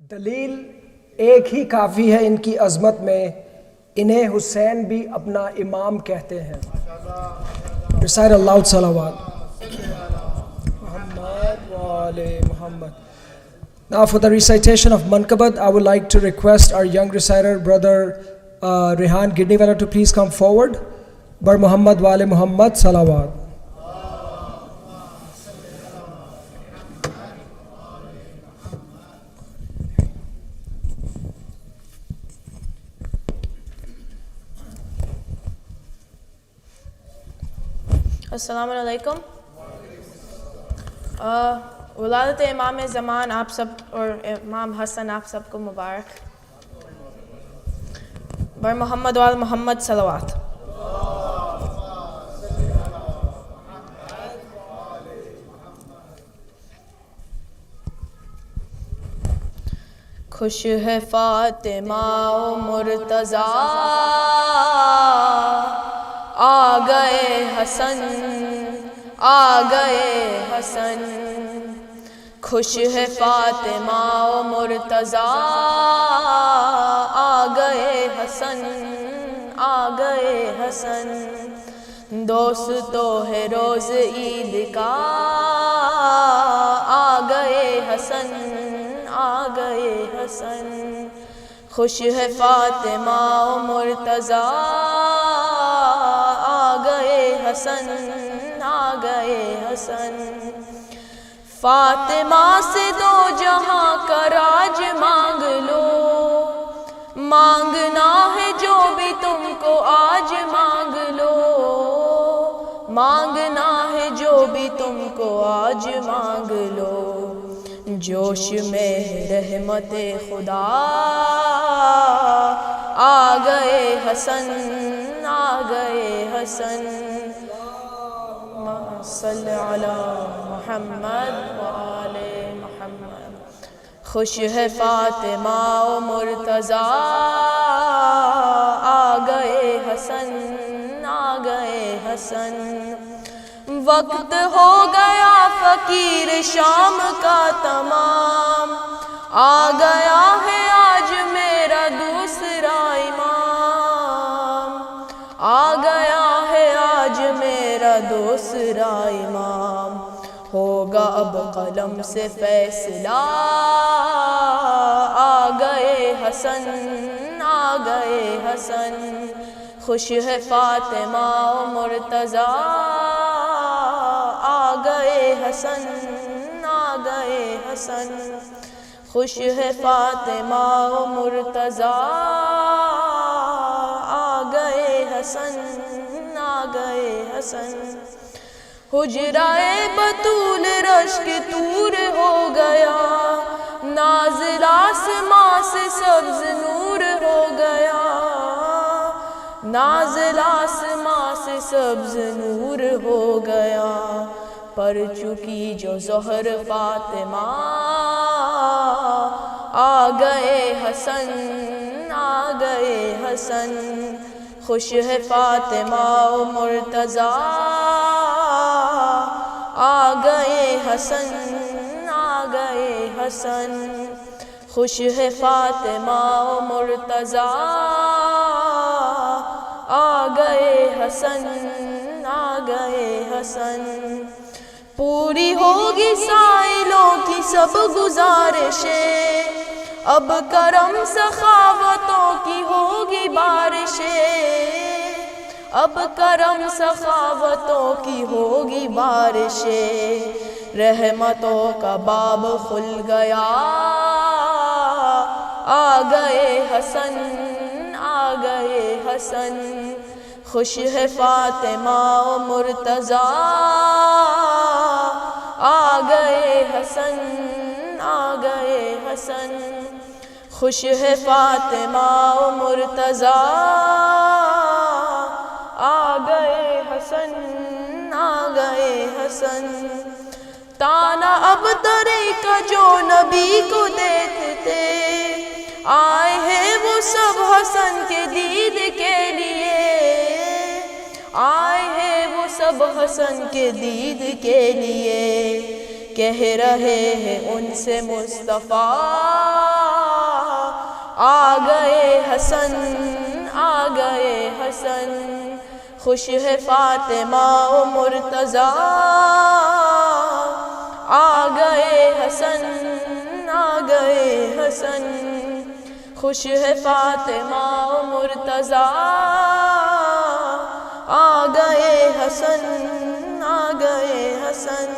دلیل ایک ہی کافی ہے ان کی عظمت میں، انہیں حسین بھی اپنا امام کہتے ہیں. Recite a loud salawat. Muhammad wa ali Muhammad. Now for the recitation of Manqabat, I would like to request our young reciter, brother Rehan Gidniwala, to please come forward. Bar Muhammad wa ali Muhammad salawat. السلام علیکم. ولادت امام زمان آپ سب اور امام حسن آپ سب کو مبارک. بر محمد وال محمد صلوات. خوش ہے فاطمہ و مرتضیٰ، آ گئے حسن، آ گئے حسن. خوش ہے فاطمہ و مرتضیٰ، آ گئے حسن، آ گئے حسن. دوست تو ہے روز عید کا، آ گئے حسن، آ گئے حسن. خوش ہے فاطمہ و مرتضیٰ، حسن، آ گئے حسن. فاطمہ سے دو جہاں کا راج مانگ لو، مانگنا ہے جو بھی تم کو آج مانگ لو، مانگنا ہے جو بھی تم کو آج مانگ لو. جوش میں رحمت خدا، آ گئے حسن، آ گئے حسن. صلی علی محمد وآل محمد. خوش ہے فاطمہ و مرتضیٰ، آ گئے حسن، آ گئے حسن. وقت ہو گیا فقیر شام کا تمام، آ گیا ہے آج میرا دوسرا امام، آ گیا ہے آج میرا دوسرا امام. ہوگا اب قلم سے فیصلہ، آ گئے حسن، آ گئے حسن. خوش ہے فاطمہ و مرتضیٰ، آ گئے حسن، آ گئے حسن. خوش ہے فاطمہ و مرتضیٰ، آ گئے حسن، آ گئے حسن. حجرہ بطول رشک طور ہو گیا، نازل آسماں سے سبز نور ہو گیا، نازل آسماں سے سبز نور ہو گیا. پر چکی جو ظہر فاطمہ، آ گئے حسن، آ گئے حسن. خوش ہے فاطمہ و مرتضیٰ، آ گئے حسن، آ گئے حسن. خوش ہے فاطمہ و مرتضیٰ، آ گئے حسن، آ گئے حسن. پوری ہوگی سائلوں کی سب گزارشیں، اب کرم سخاوتوں کی ہوگی بارشیں، اب کرم سخاوتوں کی ہوگی بارشیں. رحمتوں کا باب کھل گیا، آ گئے حسن، آ گئے حسن. خوش ہے فاطمہ و مرتضیٰ، آ گئے حسن، آ گئے حسن. خوش ہے فاطمہ و مرتضیٰ، آ گئے حسن، آ گئے حسن. تانا اب طریقہ جو نبی کو دیتے تھے، آئے ہیں وہ سب حسن کے دید کے لیے، آئے ہیں وہ سب حسن کے دید کے لیے. کہہ رہے ہیں ان سے مصطفیٰ، گئے حسن آ گئے حسن خوش ہے فاطمہ و مرتضیٰ آ گئے حسن آ گئے حسن خوش ہے فاطمہ و مرتضیٰ آ گئے حسن آ گئے حسن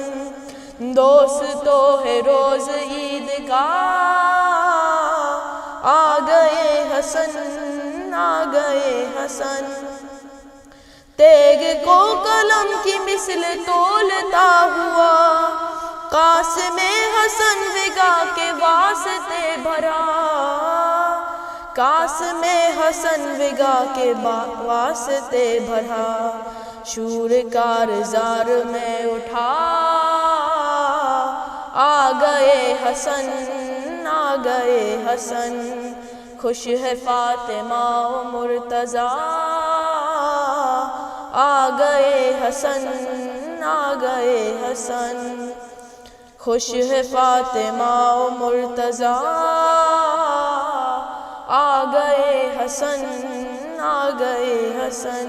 دوست تو ہے روز عید کا آ گئے حسن آ گئے حسن تیگ کو قلم کی مثل تولتا ہوا قاسم حسن وگا کے واسطے بھرا قاسم حسن وگا کے واسطے بھرا شور کارزار میں اٹھا آ گئے حسن آ گئے حسن خوش ہے فاطمہ و مرتضیٰ آ گئے حسن آ گئے حسن خوش ہے فاطمہ و مرتضیٰ آ گئے حسن آ گئے حسن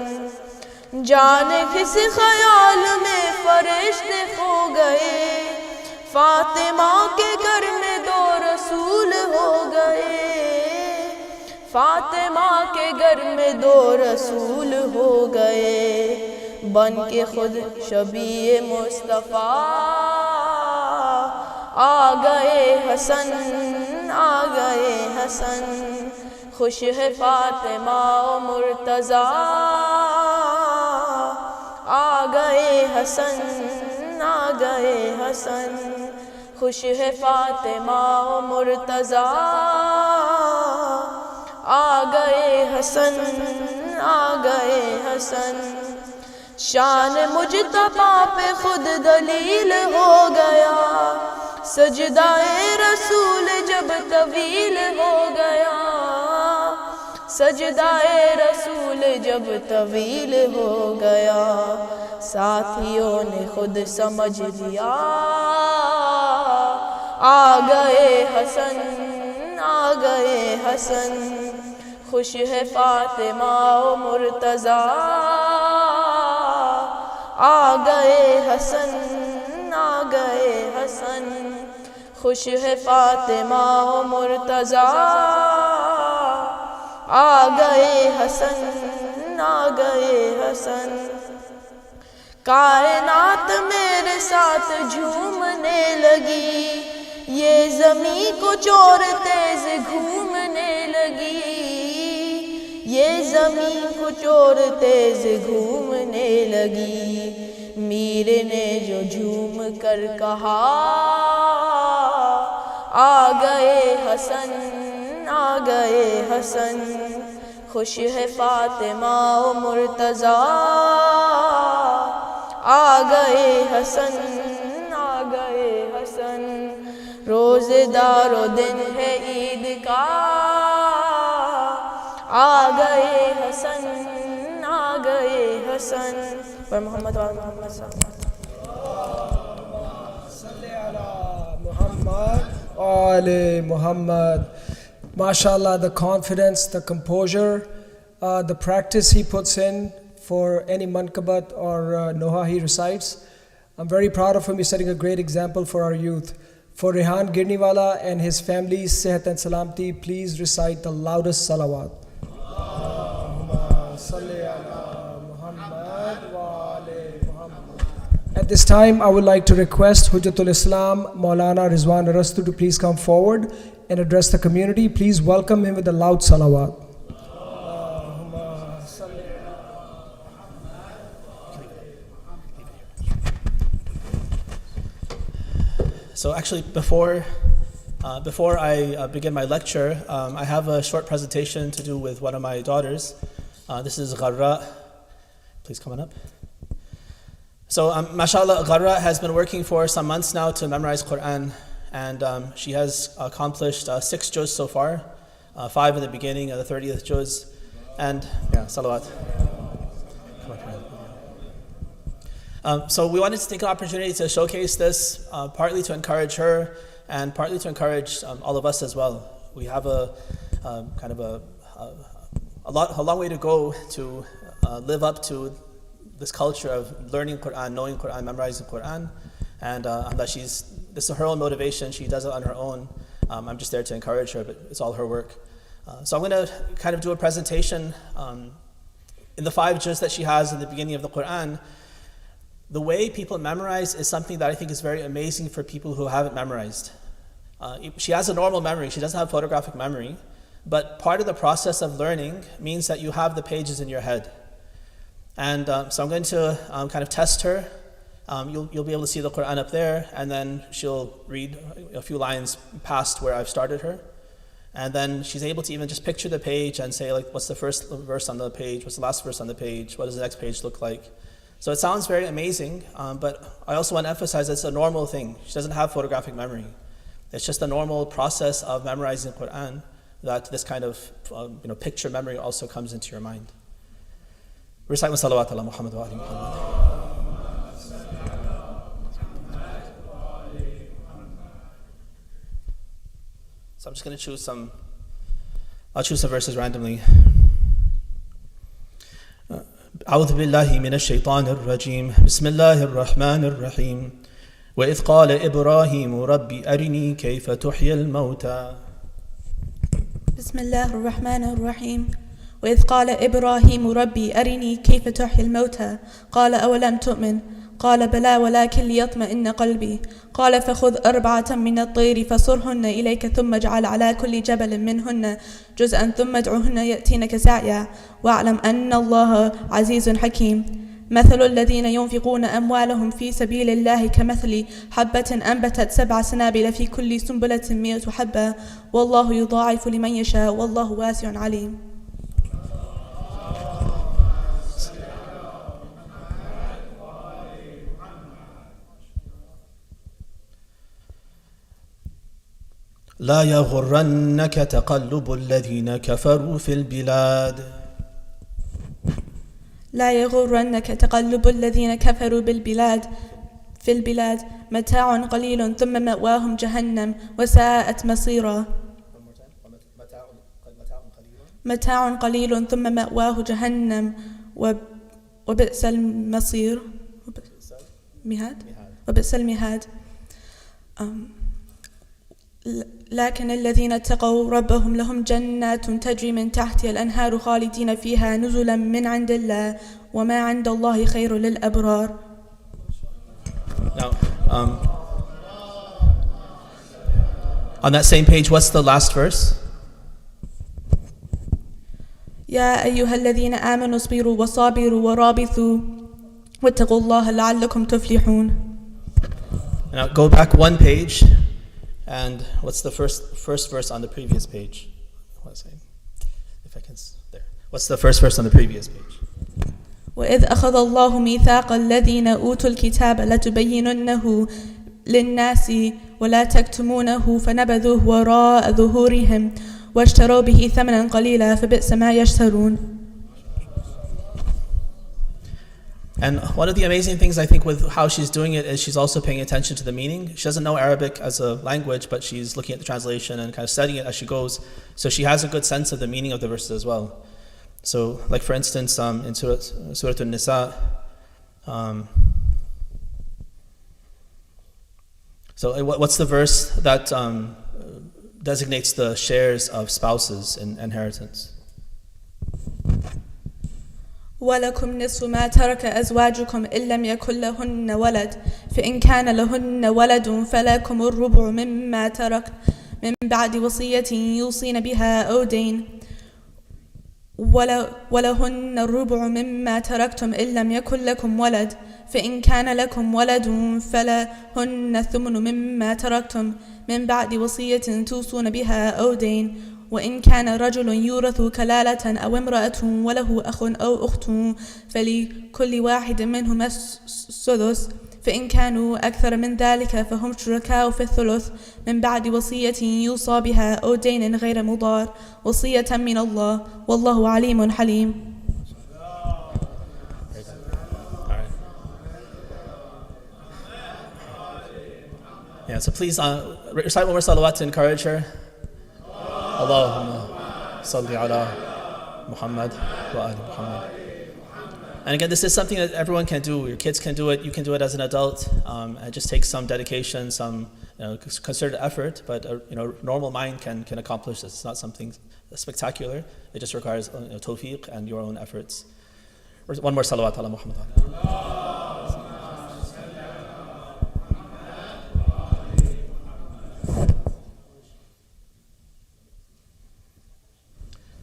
جانے کس خیال میں فرشتے کھو گئے فاطمہ کے گھر میں دو رسول ہو گئے فاطمہ کے گھر میں دو رسول ہو گئے بن کے خود شبیہ مصطفیٰ آ گئے حسن آ گئے حسن خوش ہے فاطمہ و مرتضیٰ آ گئے حسن آ گئے حسن خوش ہے فاطمہ و مرتضیٰ آ گئے حسن آ گئے حسن شان مجتبیٰ پہ خود دلیل ہو گیا سجدہ رسول جب طویل ہو گیا سجدہ رسول جب طویل ہو گیا ساتھیوں نے خود سمجھ لیا آ گئے حسن آ گئے حسن خوش ہے فاطمہ و مرتضیٰ آ گئے حسن آ گئے حسن خوش ہے فاطمہ و مرتضیٰ آ گئے حسن آ گئے حسن کائنات میرے ساتھ جھومنے لگی یہ زمین کو چور تیز گھومنے لگی یہ زمین کو چور تیز گھومنے لگی میر نے جو جھوم کر کہا آ گئے حسن آ گئے حسن خوش ہے فاطمہ و مرتضیٰ آ گئے حسن آ گئے حسن روزے دار و دن ہے عید کا آ گئے حسن آ گئے حسن پر محمد و محمد صلی Muhammad Ali Muhammad. MashaAllah, the confidence, the composure, the practice he puts in for any mankabat or noha he recites. I'm very proud of him. He's setting a great example for our youth. For Rehan Girniwala and his family, Sehat and Salamti, please recite the loudest salawat. At this time, I would like to request Hujjatul Islam Maulana Rizwan Arastu to please come forward and address the community. Please welcome him with a loud salawat. So actually, before I begin my lecture, I have a short presentation to do with one of my daughters. This is Gharra. Please come on up. So, mashallah, Gharra has been working for some months now to memorize Quran, and she has accomplished 6 juz so far, 5 in the beginning of the 30th juz, and salawat. So we wanted to take an opportunity to showcase this, partly to encourage her, and partly to encourage all of us as well. We have a kind of a long way to go to live up to this culture of learning Quran, knowing Quran, memorizing Quran, and this is her own motivation. She does it on her own. I'm just there to encourage her, but it's all her work. So I'm going to kind of do a presentation in the 5 juz that she has in the beginning of the Quran. The way people memorize is something that I think is very amazing for people who haven't memorized. She has a normal memory. She doesn't have photographic memory. But part of the process of learning means that you have the pages in your head. And so I'm going to kind of test her. You'll be able to see the Quran up there, and then she'll read a few lines past where I've started her. And then she's able to even just picture the page and say, like, what's the first verse on the page? What's the last verse on the page? What does the next page look like? So it sounds very amazing, but I also want to emphasize it's a normal thing. She doesn't have photographic memory. It's just a normal process of memorizing the Quran that this kind of picture memory also comes into your mind. Recite with salawat ala Muhammad wa ali Muhammad. So I'm just going to choose some verses randomly. أعوذ بالله من الشيطان الرجيم بسم الله الرحمن الرحيم وإذ قال إبراهيم ربي أرني كيف تحيي الموتى بسم الله الرحمن الرحيم وإذ قال إبراهيم ربي أرني كيف تحيي الموتى قال أولم تؤمن قال بلى ولكن ليطمئن قلبي قال فخذ 4 من الطير فصرهن إليك ثم اجعل على كل جبل منهن جزءا ثم ادعهن يأتينك سعيا واعلم أن الله عزيز حكيم مثل الذين ينفقون أموالهم في سبيل الله كمثل حبة أنبتت 7 سنابل في كل سنبلة 100 حبة والله يضاعف لمن يشاء والله واسع عليم. لا يغرنك تقلب الذين كفروا في البلاد لا يغرنك تقلب الذين كفروا في البلاد متاع قليل ثم مأواهم جهنم وساءت مصيرا متاع قليل ثم مأواه جهنم وبئس المصير وبئس المهاد. لكن الذين اتقوا ربهم لهم جنات تجري من تحتها الأنهار خالدين فيها نزلا من عند الله وما عند الله خير للأبرار. Now, on that same page, what's the last verse? يا أيها الذين آمنوا اصبروا وصابروا ورابطوا واتقوا الله لعلكم تفلحون. Now go back 1 page. And what's the first verse on the previous page? If I can, there. What's the first verse on the previous page? وإذ أخذ الله ميثاق الذين أوتوا الكتاب لتبيننه للناس ولا تكتمونه فنبذوه وراء ظهورهم واشتروا به ثمنا قليلا فبئس ما يشترون. And one of the amazing things I think with how she's doing it is she's also paying attention to the meaning. She doesn't know Arabic as a language, but she's looking at the translation and kind of studying it as she goes. So she has a good sense of the meaning of the verses as well. So, like for instance, in Surah An-Nisa, so what's the verse that designates the shares of spouses in inheritance? ولكم نصف ما ترك أزواجكم إن لم يكن لهن ولد فإن كان لهن ولد فلكم الربع مما ترك من بعد وصية يوصين بها أو دين ولهن الربع مما تركتم إن لم يكن لكم ولد فإن كان لكم ولد فلهن الثمن مما تركتم من بعد وصية توصون بها أو دين وإن كان رجل يورث كلالة أو امرأة وله أخ أو أخت فلكل واحد منهما السدس فإن كانوا أكثر من ذلك فهم شركاء في الثلث من بعد وصية يوصى بها أو دين غير مضار وصية من الله والله عليم حليم. Yeah, so please recite one more salawat to encourage her. Allahumma salli ala Muhammad wa ali Muhammad. And again, this is something that everyone can do. Your kids can do it. You can do it as an adult. It just takes some dedication, some concerted effort. But normal mind can accomplish this. It's not something spectacular. It just requires tawfiq and your own efforts. One more salawat ala Muhammad.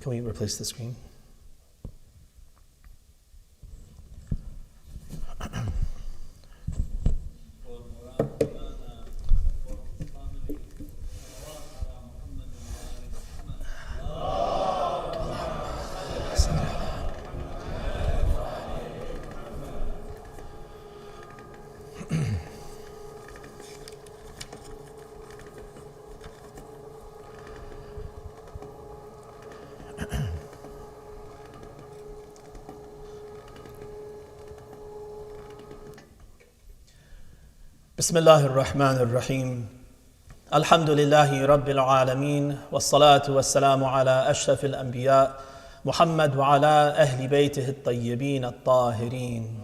Can we replace the screen? بسم الله الرحمن الرحيم الحمد لله رب العالمين والصلاة والسلام على أشرف الأنبياء محمد وعلى أهل بيته الطيبين الطاهرين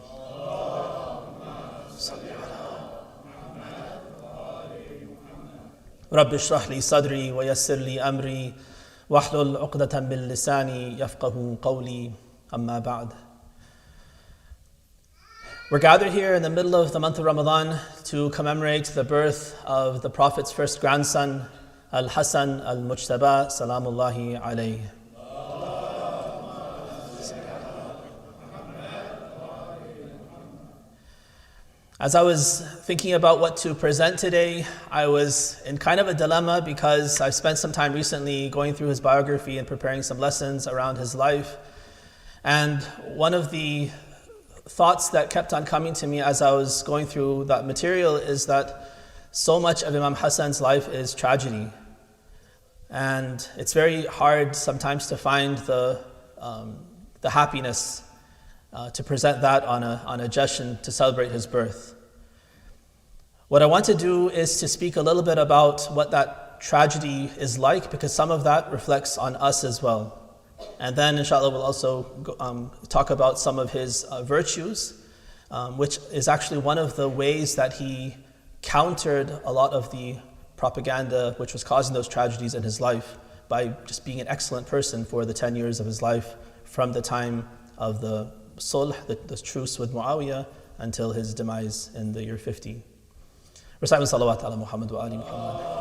رب اشرح لي صدري ويسر لي أمري واحلل عقدة من لساني يفقه قولي أما بعد. We're gathered here in the middle of the month of Ramadan to commemorate the birth of the Prophet's first grandson, Al-Hassan Al-Mujtaba, Salamullahi alayhi. As I was thinking about what to present today, I was in kind of a dilemma because I've spent some time recently going through his biography and preparing some lessons around his life. And one of the thoughts that kept on coming to me as I was going through that material is that so much of Imam Hassan's life is tragedy. And it's very hard sometimes to find the happiness to present that on a Jashan to celebrate his birth. What I want to do is to speak a little bit about what that tragedy is like, because some of that reflects on us as well. And then, inshallah, we'll also talk about some of his virtues, which is actually one of the ways that he countered a lot of the propaganda which was causing those tragedies in his life by just being an excellent person for the 10 years of his life from the time of the sulh, the truce with Muawiyah, until his demise in the year 50. Recite salawat ala Muhammad wa ali Muhammad.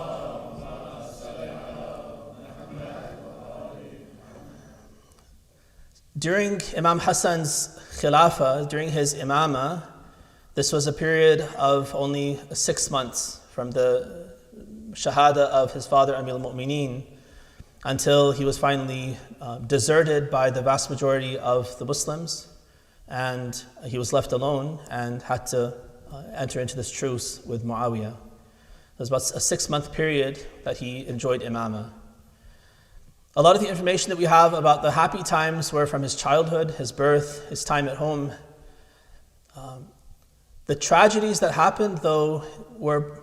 During Imam Hassan's Khilafah, during his Imamah, this was a period of only 6 months from the Shahada of his father Amir al-Mu'mineen until he was finally deserted by the vast majority of the Muslims, and he was left alone and had to enter into this truce with Muawiyah. It was about a 6-month period that he enjoyed Imamah. A lot of the information that we have about the happy times were from his childhood, his birth, his time at home. The tragedies that happened, though, were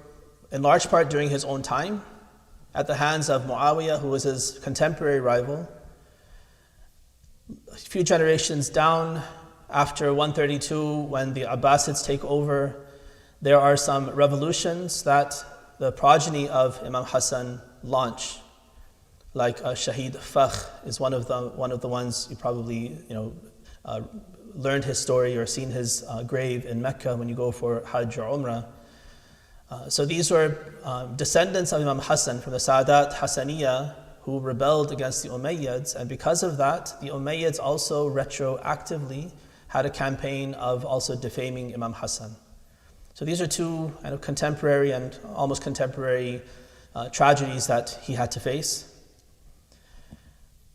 in large part during his own time, at the hands of Muawiyah, who was his contemporary rival. A few generations down, after 132, when the Abbasids take over, there are some revolutions that the progeny of Imam Hassan launch. Like Shahid Fakh is one of the ones you probably learned his story or seen his grave in Mecca when you go for Hajj or Umrah. So these were descendants of Imam Hassan from the Sadat Hassaniya who rebelled against the Umayyads, and because of that, the Umayyads also retroactively had a campaign of also defaming Imam Hassan. So these are two contemporary and almost contemporary tragedies that he had to face.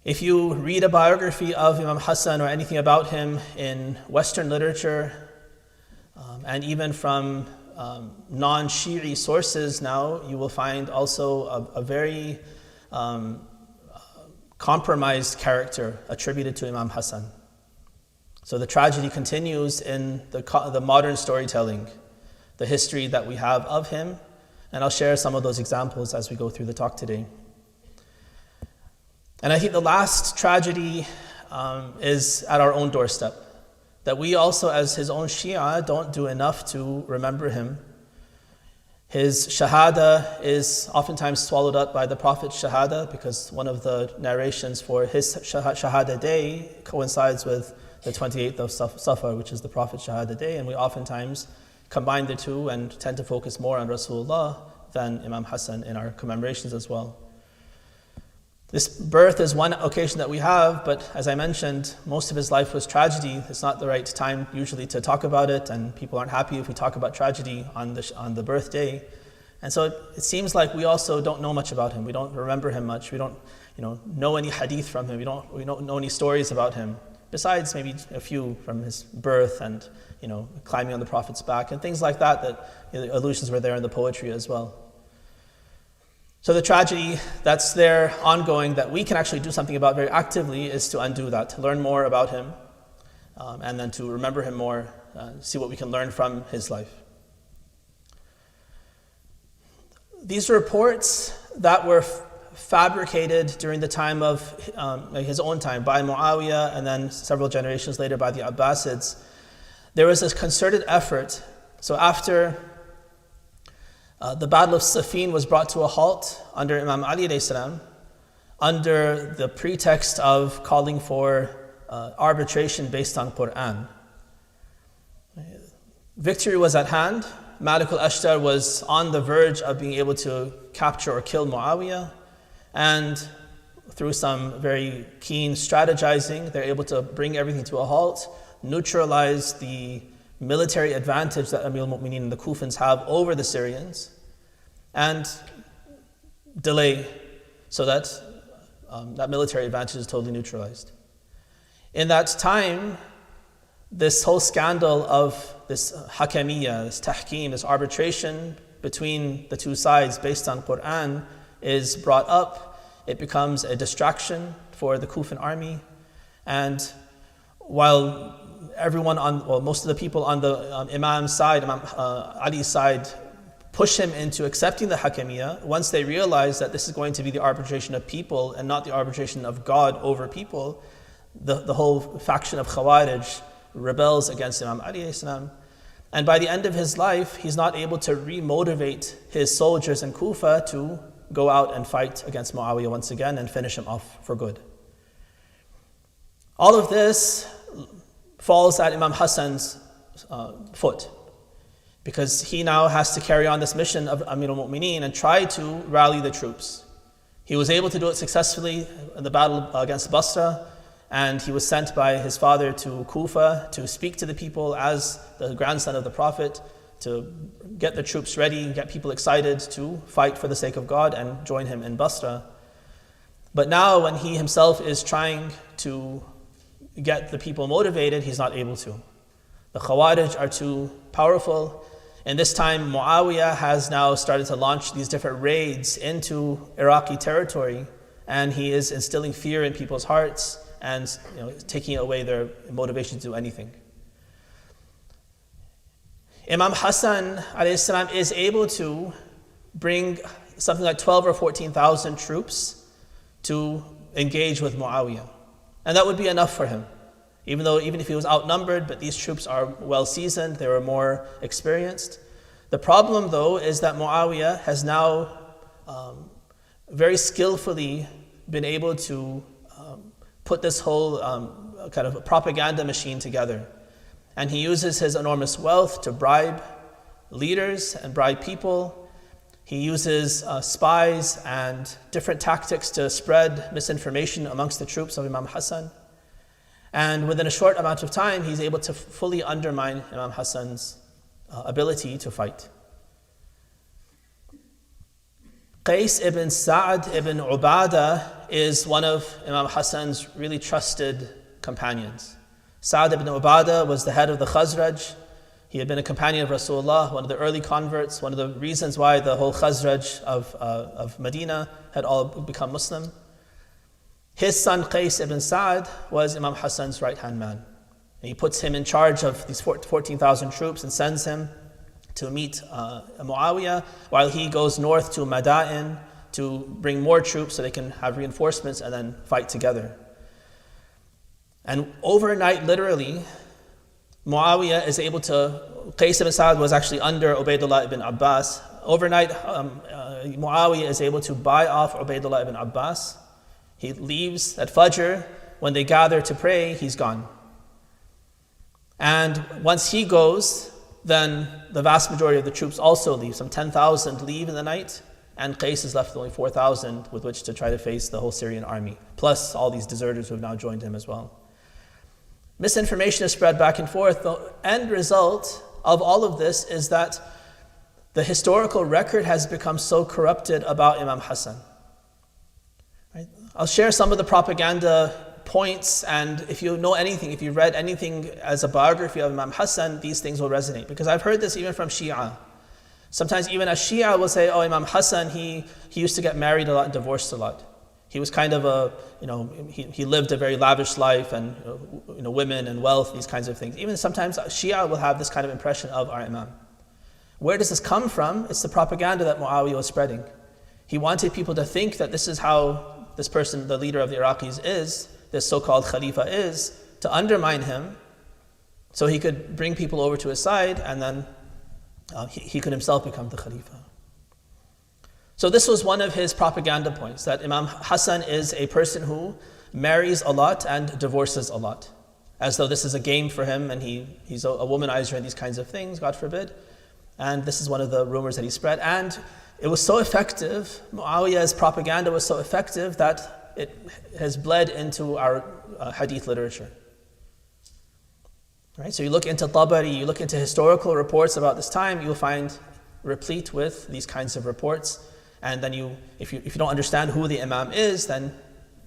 If you read a biography of Imam Hassan or anything about him in Western literature, and even from non-Shi'i sources now, you will find also a very compromised character attributed to Imam Hassan. So the tragedy continues in the modern storytelling, the history that we have of him, and I'll share some of those examples as we go through the talk today. And I think the last tragedy is at our own doorstep. That we also, as his own Shia, don't do enough to remember him. His shahada is oftentimes swallowed up by the Prophet's shahada, because one of the narrations for his shahada day coincides with the 28th of Safar, which is the Prophet's shahada day, and we oftentimes combine the two and tend to focus more on Rasulullah than Imam Hassan in our commemorations as well. This birth is one occasion that we have, but as I mentioned, most of his life was tragedy. It's not the right time usually to talk about it, and people aren't happy if we talk about tragedy on the birthday. And so it seems like we also don't know much about him. We don't remember him much. We don't know any hadith from him. We don't know any stories about him, besides maybe a few from his birth and climbing on the Prophet's back and things like that allusions were there in the poetry as well. So the tragedy that's there ongoing that we can actually do something about very actively is to undo that, to learn more about him, and then to remember him more, see what we can learn from his life. These reports that were fabricated during the time of his own time by Muawiyah and then several generations later by the Abbasids, there was this concerted effort. So after the Battle of Siffin was brought to a halt under Imam Ali alayhi salam, under the pretext of calling for arbitration based on Quran. Victory was at hand. Malik al-Ashtar was on the verge of being able to capture or kill Muawiyah, and through some very keen strategizing, they're able to bring everything to a halt, neutralize the military advantage that Amir al-Mu'mineen and the Kufans have over the Syrians, and delay so that that military advantage is totally neutralized. In that time, this whole scandal of this hakamiyya, this tahkim, this arbitration between the two sides based on Quran is brought up. It becomes a distraction for the Kufan army, and while most of the people on the Imam's side, Imam Ali's side, push him into accepting the hakamiyya, once they realize that this is going to be the arbitration of people and not the arbitration of God over people, the whole faction of Khawarij rebels against Imam Ali alayhi salam. And by the end of his life, he's not able to re-motivate his soldiers in Kufa to go out and fight against Muawiyah once again and finish him off for good. All of this falls at Imam Hassan's foot, because he now has to carry on this mission of Amir al-Mu'mineen and try to rally the troops. He was able to do it successfully in the battle against Basra, and he was sent by his father to Kufa to speak to the people as the grandson of the Prophet, to get the troops ready, get people excited to fight for the sake of God and join him in Basra. But now when he himself is trying to get the people motivated, he's not able to. The Khawarij are too powerful. And this time Muawiyah has now started to launch these different raids into Iraqi territory, and he is instilling fear in people's hearts and taking away their motivation to do anything. Imam Hassan alayhi salam is able to bring something like 12 or 14,000 troops to engage with Muawiyah. And that would be enough for him. Even if he was outnumbered, but these troops are well seasoned, they were more experienced. The problem though is that Muawiyah has now very skillfully been able to put this whole kind of propaganda machine together. And he uses his enormous wealth to bribe leaders and bribe people. He uses spies and different tactics to spread misinformation amongst the troops of Imam Hassan. And within a short amount of time, he's able to fully undermine Imam Hassan's ability to fight. Qais ibn Sa'd ibn Ubadah is one of Imam Hassan's really trusted companions. Sa'd ibn Ubadah was the head of the Khazraj. He had been a companion of Rasulullah, one of the early converts, one of the reasons why the whole Khazraj of Medina had all become Muslim. His son Qais ibn Sa'd was Imam Hassan's right-hand man. And he puts him in charge of these 14,000 troops and sends him to meet Muawiyah, while he goes north to Madain to bring more troops so they can have reinforcements and then fight together. And overnight, literally, Muawiyah is able to, Qais ibn Sa'd was actually under Ubaydullah ibn Abbas. Overnight, Muawiyah is able to buy off Ubaydullah ibn Abbas. He leaves at Fajr. When they gather to pray, he's gone. And once he goes, then the vast majority of the troops also leave. Some 10,000 leave in the night, and Qais is left with only 4,000 with which to try to face the whole Syrian army, plus all these deserters who have now joined him as well. Misinformation is spread back and forth. The end result of all of this is that the historical record has become so corrupted about Imam Hassan. Right? I'll share some of the propaganda points, and if you know anything, if you read anything as a biography of Imam Hassan, these things will resonate. Because I've heard this even from Shia. Sometimes even a Shia will say, oh, Imam Hassan, he used to get married a lot and divorced a lot. He was kind of he lived a very lavish life, and women and wealth, these kinds of things. Even sometimes Shia will have this kind of impression of our Imam. Where does this come from? It's the propaganda that Muawiyah was spreading. He wanted people to think that this is how this person, the leader of the Iraqis, is, this so-called Khalifa is, to undermine him so he could bring people over to his side, and then he could himself become the Khalifa. So this was one of his propaganda points, that Imam Hassan is a person who marries a lot and divorces a lot, as though this is a game for him and he's a womanizer and these kinds of things, God forbid. And this is one of the rumors that he spread. And it was so effective, Muawiyah's propaganda was so effective that it has bled into our hadith literature. Right? So you look into Tabari, you look into historical reports about this time, you'll find replete with these kinds of reports. And then if you don't understand who the Imam is, then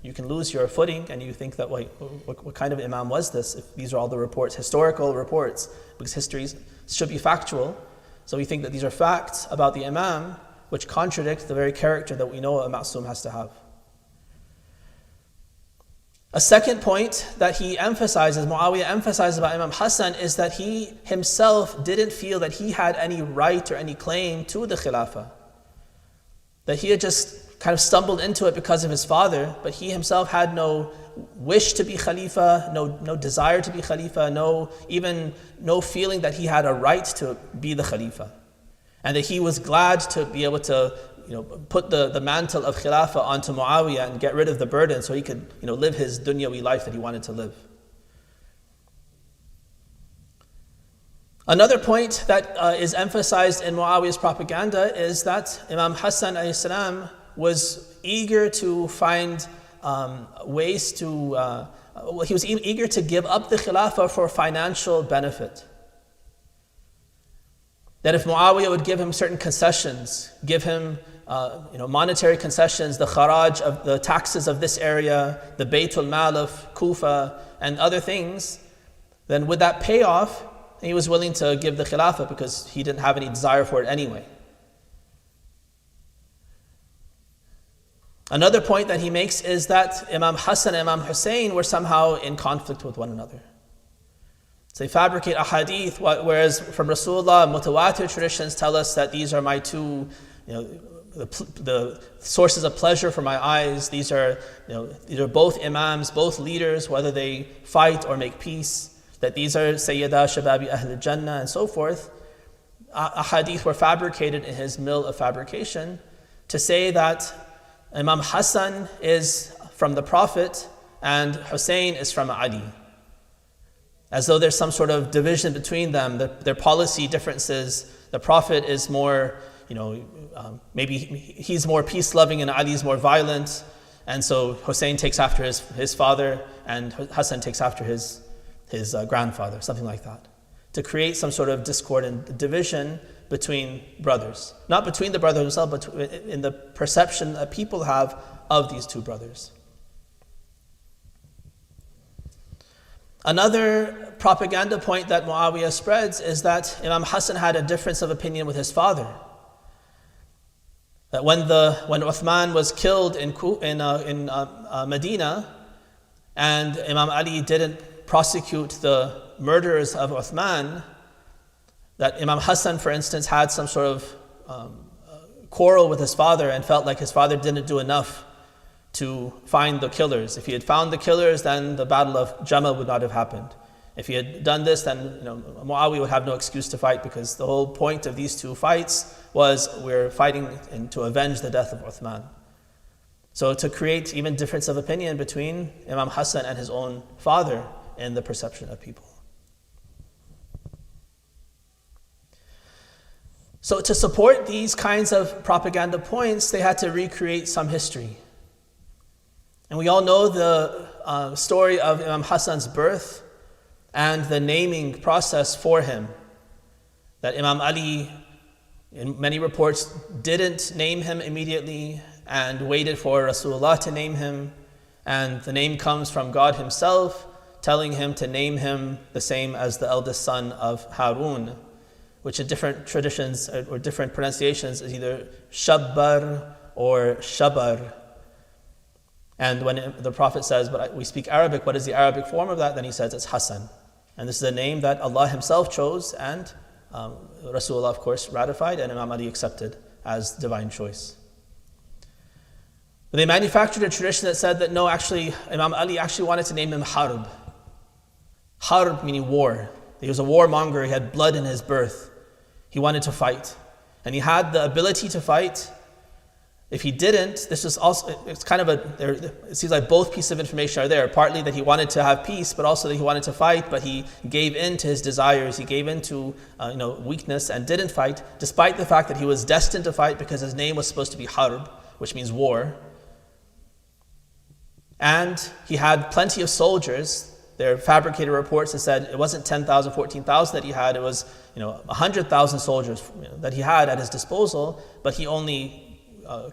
you can lose your footing and you think that, wait, what kind of Imam was this? If these are all the reports, historical reports, because history should be factual. So we think that these are facts about the Imam, which contradict the very character that we know a Ma'soom has to have. A second point that Muawiyah emphasizes about Imam Hassan, is that he himself didn't feel that he had any right or any claim to the Khilafah. That he had just kind of stumbled into it because of his father, but he himself had no wish to be Khalifa, no desire to be Khalifa, no feeling that he had a right to be the Khalifa. And that he was glad to be able to put the mantle of Khilafah onto Muawiyah and get rid of the burden so he could live his dunyawi life that he wanted to live. Another point that is emphasized in Muawiyah's propaganda is that Imam Hassan alayhi salam was eager to find ways to, he was eager to give up the Khilafah for financial benefit. That if Muawiyah would give him certain concessions, give him monetary concessions, the kharaj of the taxes of this area, the Baytul Mal of Kufa, and other things, then with that payoff, he was willing to give the Khilafah because he didn't have any desire for it anyway. Another point that he makes is that Imam Hassan and Imam Hussein were somehow in conflict with one another. So they fabricate ahadith, whereas from Rasulullah, mutawatir traditions tell us that these are my two, the sources of pleasure for my eyes. These are both imams, both leaders, whether they fight or make peace. That these are Sayyida Shababi Ahl Jannah and so forth. Ahadith were fabricated in his mill of fabrication to say that Imam Hassan is from the Prophet and Hussein is from Ali. As though there's some sort of division between them, their policy differences. The Prophet is more, maybe he's more peace-loving and Ali is more violent. And so Hussein takes after his father and Hassan takes after his grandfather, something like that, to create some sort of discord and division between brothers. Not between the brothers themselves, but in the perception that people have of these two brothers. Another propaganda point that Muawiyah spreads is that Imam Hassan had a difference of opinion with his father. That when Uthman was killed in Medina, and Imam Ali didn't prosecute the murderers of Uthman, that Imam Hassan, for instance, had some sort of quarrel with his father and felt like his father didn't do enough to find the killers. If he had found the killers, then the battle of Jamal would not have happened. If he had done this, then Muawiyah would have no excuse to fight, because the whole point of these two fights was we're fighting to avenge the death of Uthman. So to create even difference of opinion between Imam Hassan and his own father in the perception of people. So to support these kinds of propaganda points, they had to recreate some history. And we all know the story of Imam Hassan's birth and the naming process for him. That Imam Ali, in many reports, didn't name him immediately and waited for Rasulullah to name him. And the name comes from God himself, telling him to name him the same as the eldest son of Harun, which in different traditions or different pronunciations is either Shabbar or Shabar. And when the Prophet says, but we speak Arabic, what is the Arabic form of that? Then he says it's Hassan. And this is a name that Allah himself chose, and Rasulullah, of course, ratified, and Imam Ali accepted as divine choice. But they manufactured a tradition that said that no, actually, Imam Ali actually wanted to name him Harb. Harb meaning war. He was a warmonger, he had blood in his birth. He wanted to fight. And he had the ability to fight. If he didn't, this is also, it's kind of it seems like both pieces of information are there. Partly that he wanted to have peace, but also that he wanted to fight, but he gave in to his desires, he gave in to weakness and didn't fight, despite the fact that he was destined to fight because his name was supposed to be Harb, which means war. And he had plenty of soldiers. There are fabricated reports that said it wasn't 10,000, 14,000 that he had, it was 100,000 soldiers that he had at his disposal, but he only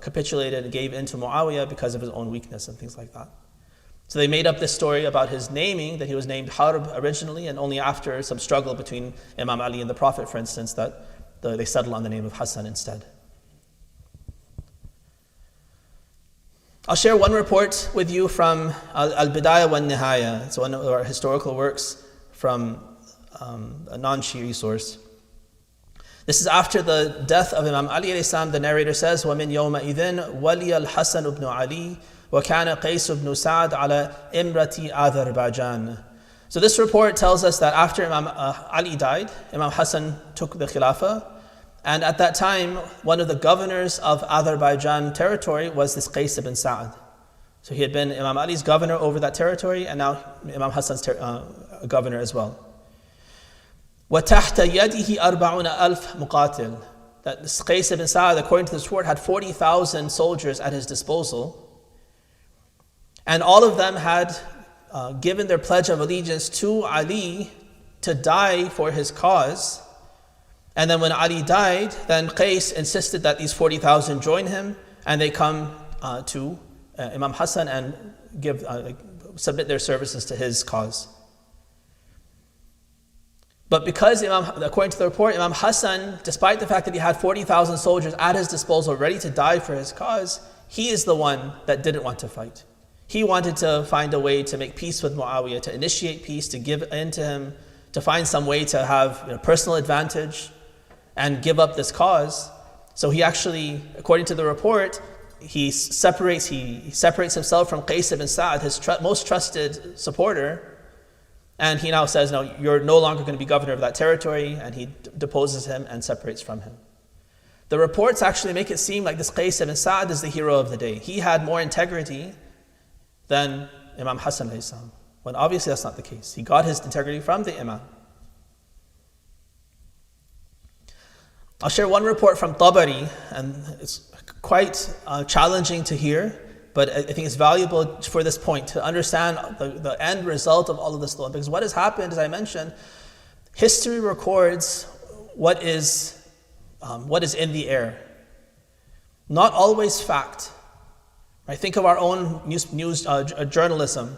capitulated and gave in to Muawiyah because of his own weakness and things like that. So they made up this story about his naming, that he was named Harb originally, and only after some struggle between Imam Ali and the Prophet, for instance, that they settled on the name of Hassan instead. I'll share one report with you from Al-Bidayah wa Nihaya. It's one of our historical works from a non-Shi'i source. This is after the death of Imam Ali alayhi salam. The narrator says, وَمِنْ يَوْمَئِذٍ وَلِيَ الْحَسَنُ بْنُ عَلِي وَكَانَ قَيْسُ بْنُ سَعْدَ عَلَى إِمْرَةِ Azerbaijan. So this report tells us that after Imam Ali died, Imam Hassan took the Khilafah, and at that time, one of the governors of Azerbaijan territory was this Qais ibn Sa'd. So he had been Imam Ali's governor over that territory, and now Imam Hassan's governor as well. وَتَحْتَ يَدِهِ 40,000 مُقَاتِل. That Qais ibn Sa'd, according to this report, had 40,000 soldiers at his disposal. And all of them had given their pledge of allegiance to Ali to die for his cause. And then when Ali died, then Qais insisted that these 40,000 join him, and they come to Imam Hassan and submit their services to his cause. But because according to the report, Imam Hassan, despite the fact that he had 40,000 soldiers at his disposal ready to die for his cause, he is the one that didn't want to fight. He wanted to find a way to make peace with Muawiyah, to initiate peace, to give in to him, to find some way to have personal advantage and give up this cause. So he actually, according to the report, he separates himself from Qais ibn Sa'd, his most trusted supporter, and he now says, no, you're no longer going to be governor of that territory, and he deposes him and separates from him. The reports actually make it seem like this Qais ibn Sa'd is the hero of the day. He had more integrity than Imam Hassan alayhi salam, when obviously that's not the case. He got his integrity from the Imam. I'll share one report from Tabari, and it's quite challenging to hear, but I think it's valuable for this point to understand the end result of all of this law. Because what has happened, as I mentioned, history records what is in the air, not always fact. Right? Think of our own news journalism.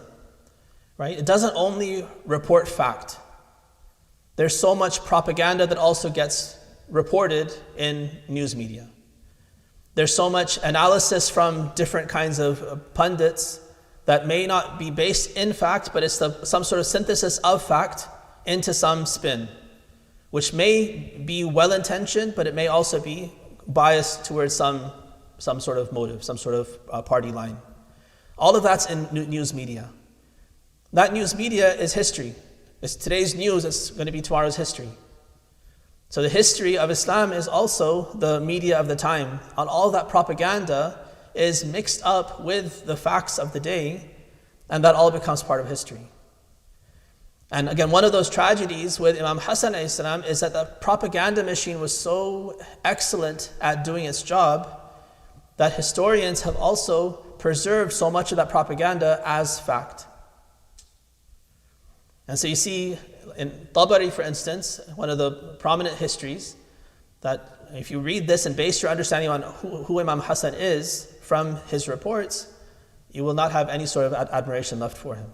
Right? It doesn't only report fact. There's so much propaganda that also gets reported in news media. There's so much analysis from different kinds of pundits that may not be based in fact, but it's some sort of synthesis of fact into some spin, which may be well-intentioned, but it may also be biased towards some sort of motive, some sort of party line. All of that's in news media. That news media is history. It's today's news, it's going to be tomorrow's history. So the history of Islam is also the media of the time. And all that propaganda is mixed up with the facts of the day, and that all becomes part of history. And again, one of those tragedies with Imam Hassan is that the propaganda machine was so excellent at doing its job that historians have also preserved so much of that propaganda as fact. And so you see in Tabari, for instance, one of the prominent histories, that if you read this and base your understanding on who Imam Hassan is from his reports, you will not have any sort of admiration left for him.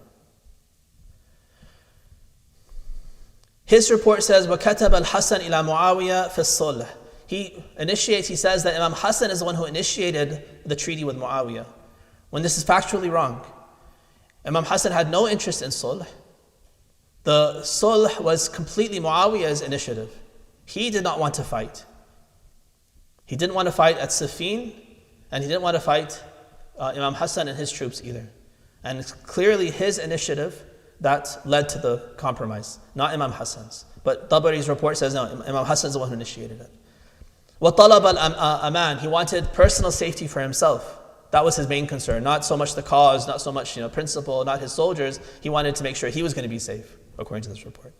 His report says, وَكَتَبَ الْحَسَنِ إِلَى مُعَاوِيَةَ فِي الصُّلْحِ. He says that Imam Hassan is the one who initiated the treaty with Muawiyah, when this is factually wrong. Imam Hassan had no interest in sulh. The sulh was completely Muawiyah's initiative. He did not want to fight. He didn't want to fight at Siffin, and he didn't want to fight Imam Hassan and his troops either. And it's clearly his initiative that led to the compromise, not Imam Hassan's. But Tabari's report says, no, Imam Hassan is the one who initiated it. وَطَلَبَ الْأَمَانِ. He wanted personal safety for himself. That was his main concern. Not so much the cause, not so much principle, not his soldiers. He wanted to make sure he was going to be safe, according to this report.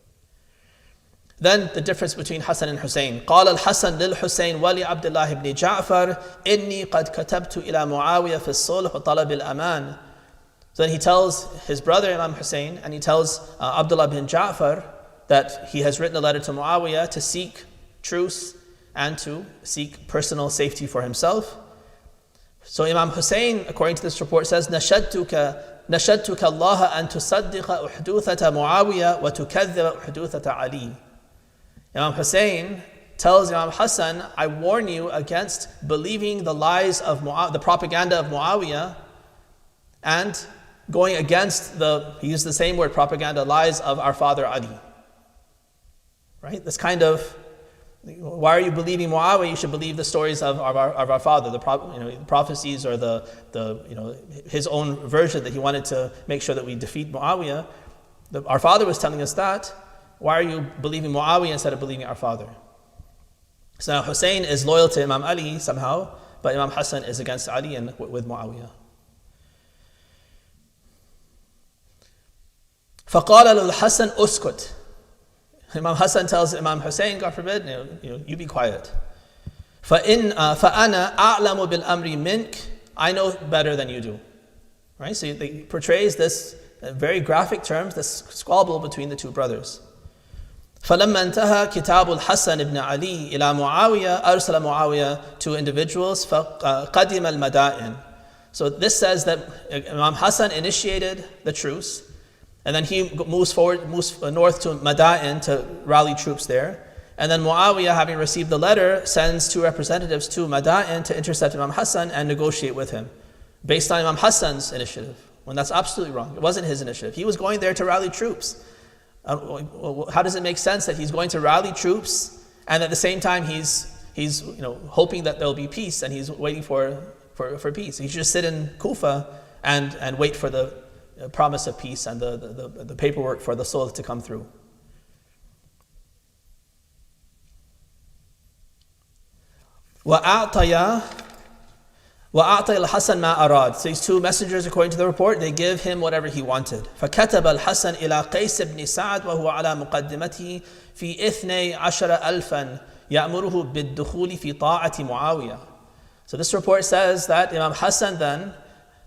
Then the difference between Hassan and Hussein. قال الحسن للحسين ولعبد الله بن جعفر إني قد كتبت إلى معاوية في الصلح وطلب الأمان. So then he tells his brother Imam Hussein, and he tells Abdullah bin Ja'far that he has written a letter to Muawiyah to seek truce and to seek personal safety for himself. So Imam Hussein, according to this report, says, نشدتك الله أن تصدق أحدوثة معاوية وتكذب أحدوثة علي. Imam Hussein tells Imam Hassan, I warn you against believing the lies of the propaganda of Muawiyah and going against he used the same word, propaganda, lies of our father Ali. Right? This kind of, why are you believing Muawiyah? You should believe the stories of our father, the prophecies, or his own version that he wanted to make sure that we defeat Muawiyah. Our father was telling us that. Why are you believing Muawiyah instead of believing our father? So now Hussein is loyal to Imam Ali somehow, but Imam Hassan is against Ali and with Muawiyah. فقال للحسن أسكت. Imam Hassan tells Imam Hussein, God forbid, you be quiet. فأنا أعلم بالأمر منك. I know better than you do. Right? So he portrays this very graphic terms, this squabble between the two brothers. فلما انتهى كتاب الحسن بن علي إلى معاوية أرسل معاوية to individuals فقدم المدائن. So this says that Imam Hassan initiated the truce, and then he moves north to Madain to rally troops there. And then Muawiyah, having received the letter, sends two representatives to Madain to intercept Imam Hassan and negotiate with him, based on Imam Hassan's initiative, when that's absolutely wrong. It wasn't his initiative. He was going there to rally troops. How does it make sense that he's going to rally troops and at the same time he's hoping that there'll be peace and he's waiting for peace? He should just sit in Kufa and wait for the promise of peace and the paperwork for the sulh to come through. وَأَعْطَيَ الْحَسَنَ مَا أَرَادَ. So these two messengers, according to the report, they give him whatever he wanted. فَكَتَبَ الْحَسَنَ إِلَى قَيْسِ بْنِ سَعْدٍ وَهُوَ عَلَى مُقَدِّمَتِهِ فِي 12,000 يَأْمُرُهُ بِالدُّخُولِ فِي طَاعَةِ مُعَاوِيَةَ. So this report says that Imam Hassan then,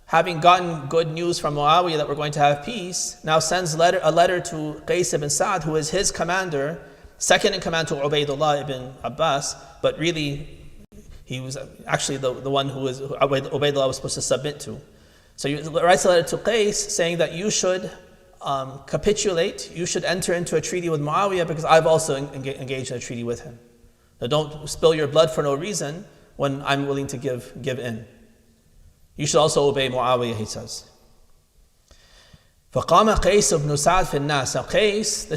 having gotten good news from Muawiyah that we're going to have peace, now sends a letter to Qais ibn Sa'd, who is his commander, second in command to Ubaydullah ibn Abbas, but really he was actually the one who Ubaydullah was supposed to submit to. So he writes a letter to Qais saying that you should capitulate, you should enter into a treaty with Muawiyah because I've also engaged in a treaty with him. Now don't spill your blood for no reason when I'm willing to give in. You should also obey Muawiyah, he says. فَقَامَ قَيْسُ بْنُ سَعْدٍ فِي النَّاسِ. Now Qais,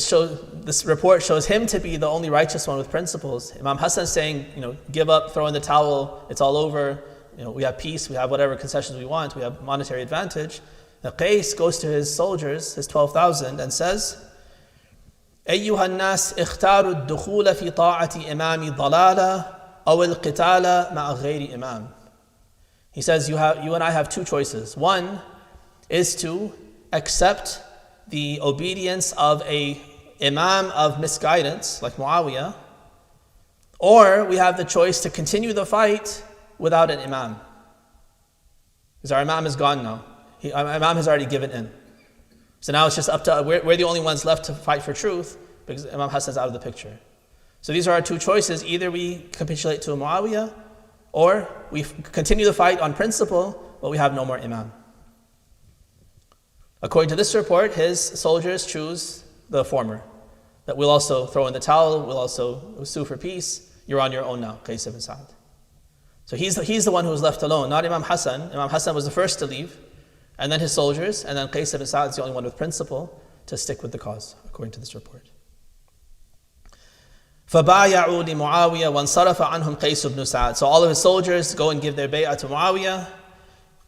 this report shows him to be the only righteous one with principles. Imam Hassan is saying, give up, throw in the towel, it's all over. We have peace, we have whatever concessions we want, we have monetary advantage. Qais goes to his soldiers, his 12,000, and says, أيها الناس اختاروا الدخول في طاعة إمام ضلالة أو القتال مع غير إمام. He says, you and I have two choices. One is to accept the obedience of a imam of misguidance, like Muawiyah, or we have the choice to continue the fight without an imam. Because our imam is gone now. Our imam has already given in. So now it's just up to, we're the only ones left to fight for truth, because Imam Hassan is out of the picture. So these are our two choices. Either we capitulate to Muawiyah, or we continue the fight on principle, but we have no more imam. According to this report, his soldiers choose the former. That we'll also throw in the towel, we'll also sue for peace. You're on your own now, Qais ibn Sa'd. So he's the one who was left alone, not Imam Hassan. Imam Hassan was the first to leave, and then his soldiers, and then Qais ibn Sa'd is the only one with principle to stick with the cause, according to this report. فَبَايَعُوا لِمُعَاوِيَةَ وَانْصَرَفَ عَنْهُمْ قَيْسُ بْنُ سَعْدٍ. So all of his soldiers go and give their bay'ah to Muawiyah.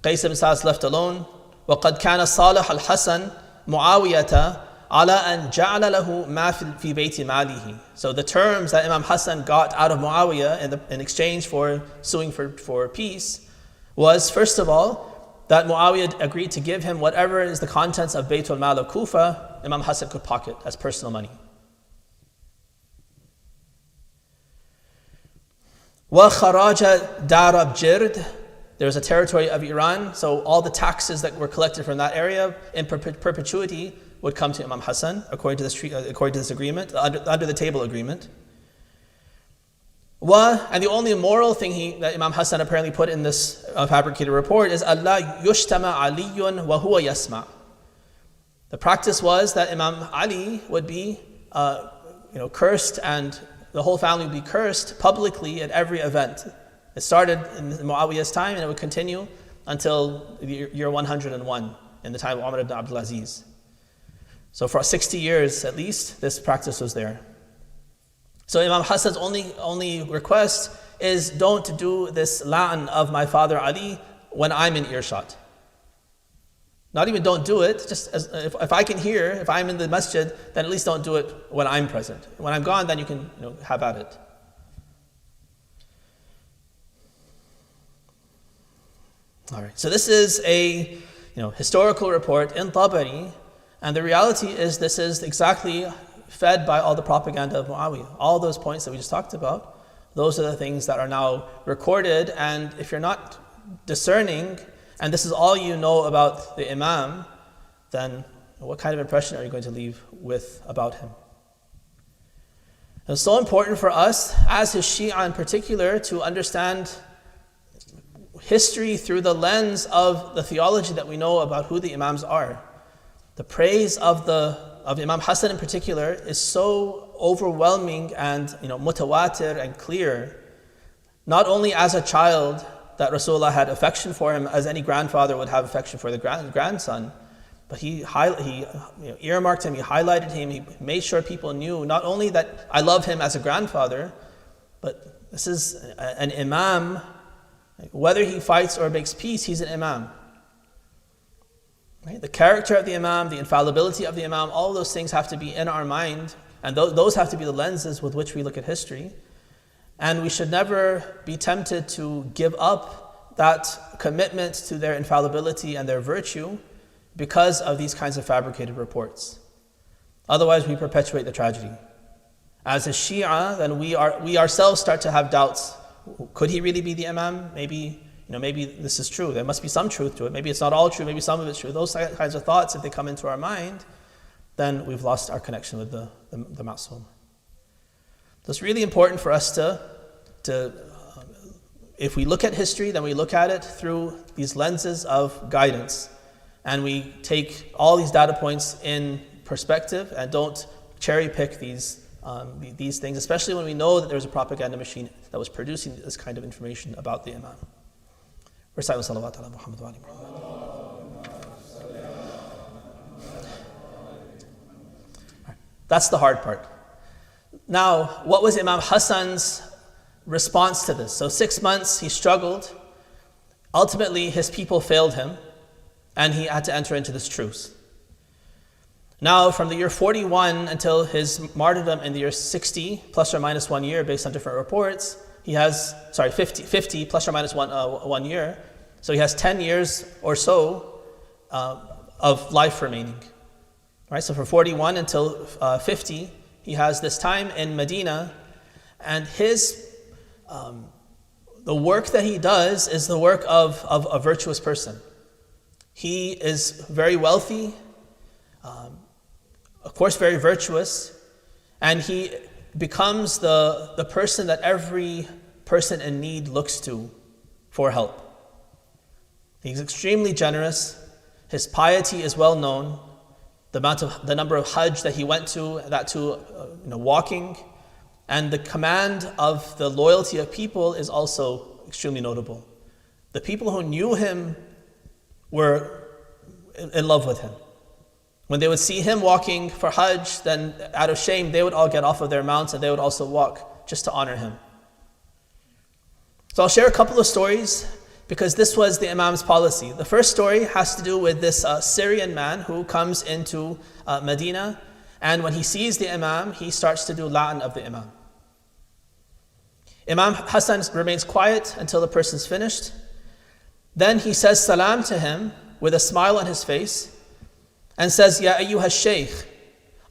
Qais ibn Sa'd is left alone. وَقَدْ كَانَ صَالَحَ الْحَسَنِ مُعَاوِيَةَ عَلَىٰ أَنْ جَعَلَ لَهُ مَا فِي بَيْتِ مَالِهِ. So the terms that Imam Hassan got out of Muawiyah in exchange for suing for peace was, first of all, that Muawiyah agreed to give him whatever is the contents of Baytul Mal of Kufa, Imam Hassan could pocket as personal money. وَخَرَاجَ دَارَ بْجِرْد. There was a territory of Iran, so all the taxes that were collected from that area in perpetuity would come to Imam Hassan, according to this agreement, under the table agreement. And the only moral thing that Imam Hassan apparently put in this fabricated report is Allah yushtama aliyun wa huwa yasma. The practice was that Imam Ali would be cursed, and the whole family would be cursed publicly at every event. It started in Muawiyah's time and it would continue until the year 101, in the time of Umar ibn Abdul Aziz. So for 60 years at least, this practice was there. So Imam Hassan's only request is, don't do this la'an of my father Ali when I'm in earshot. Not even don't do it, just if I can hear, if I'm in the masjid, then at least don't do it when I'm present. When I'm gone, then you can have at it. All right. So this is a historical report in Tabari, and the reality is this is exactly fed by all the propaganda of Muawiyah. All those points that we just talked about, those are the things that are now recorded, and if you're not discerning, and this is all you know about the Imam, then what kind of impression are you going to leave with about him? And it's so important for us, as his Shia in particular, to understand history through the lens of the theology that we know about who the Imams are. The praise of Imam Hassan in particular is so overwhelming and mutawatir and clear, not only as a child that Rasulullah had affection for him, as any grandfather would have affection for the grandson, but he earmarked him, he highlighted him, he made sure people knew not only that I love him as a grandfather, but this is an Imam. Whether he fights or makes peace, he's an Imam. Right? The character of the Imam, the infallibility of the Imam, all those things have to be in our mind, and those have to be the lenses with which we look at history. And we should never be tempted to give up that commitment to their infallibility and their virtue because of these kinds of fabricated reports. Otherwise, we perpetuate the tragedy. As a Shia, then we ourselves start to have doubts. Could he really be the Imam? Maybe this is true. There must be some truth to it. Maybe it's not all true. Maybe some of it's true. Those kinds of thoughts, if they come into our mind, then we've lost our connection with the Ma'soom. So it's really important for us to if we look at history, then we look at it through these lenses of guidance, and we take all these data points in perspective and don't cherry pick these things, especially when we know that there's a propaganda machine that was producing this kind of information about the Imam. Recite salawat ala Muhammad wa ali Muhammad. That's the hard part. Now, what was Imam Hassan's response to this? So 6 months he struggled. Ultimately, his people failed him, and he had to enter into this truce. Now, from the year 41 until his martyrdom in the year 60, plus or minus 1 year, based on different reports, he has, 50 plus or minus 1 year. So he has 10 years or so of life remaining. Right? So from 41 until 50, he has this time in Medina, and the work that he does is the work of a virtuous person. He is very wealthy, of course very virtuous, and he becomes the person that every person in need looks to for help. He's extremely generous. His piety is well known. The number of Hajj that he went to, walking, and the command of the loyalty of people is also extremely notable. The people who knew him were in love with him. When they would see him walking for Hajj, then out of shame, they would all get off of their mounts and they would also walk just to honor him. So I'll share a couple of stories because this was the Imam's policy. The first story has to do with this Syrian man who comes into Medina, and when he sees the Imam, he starts to do la'an of the Imam. Imam Hassan remains quiet until the person's finished. Then he says salam to him with a smile on his face and says, Ya H.I Shayk,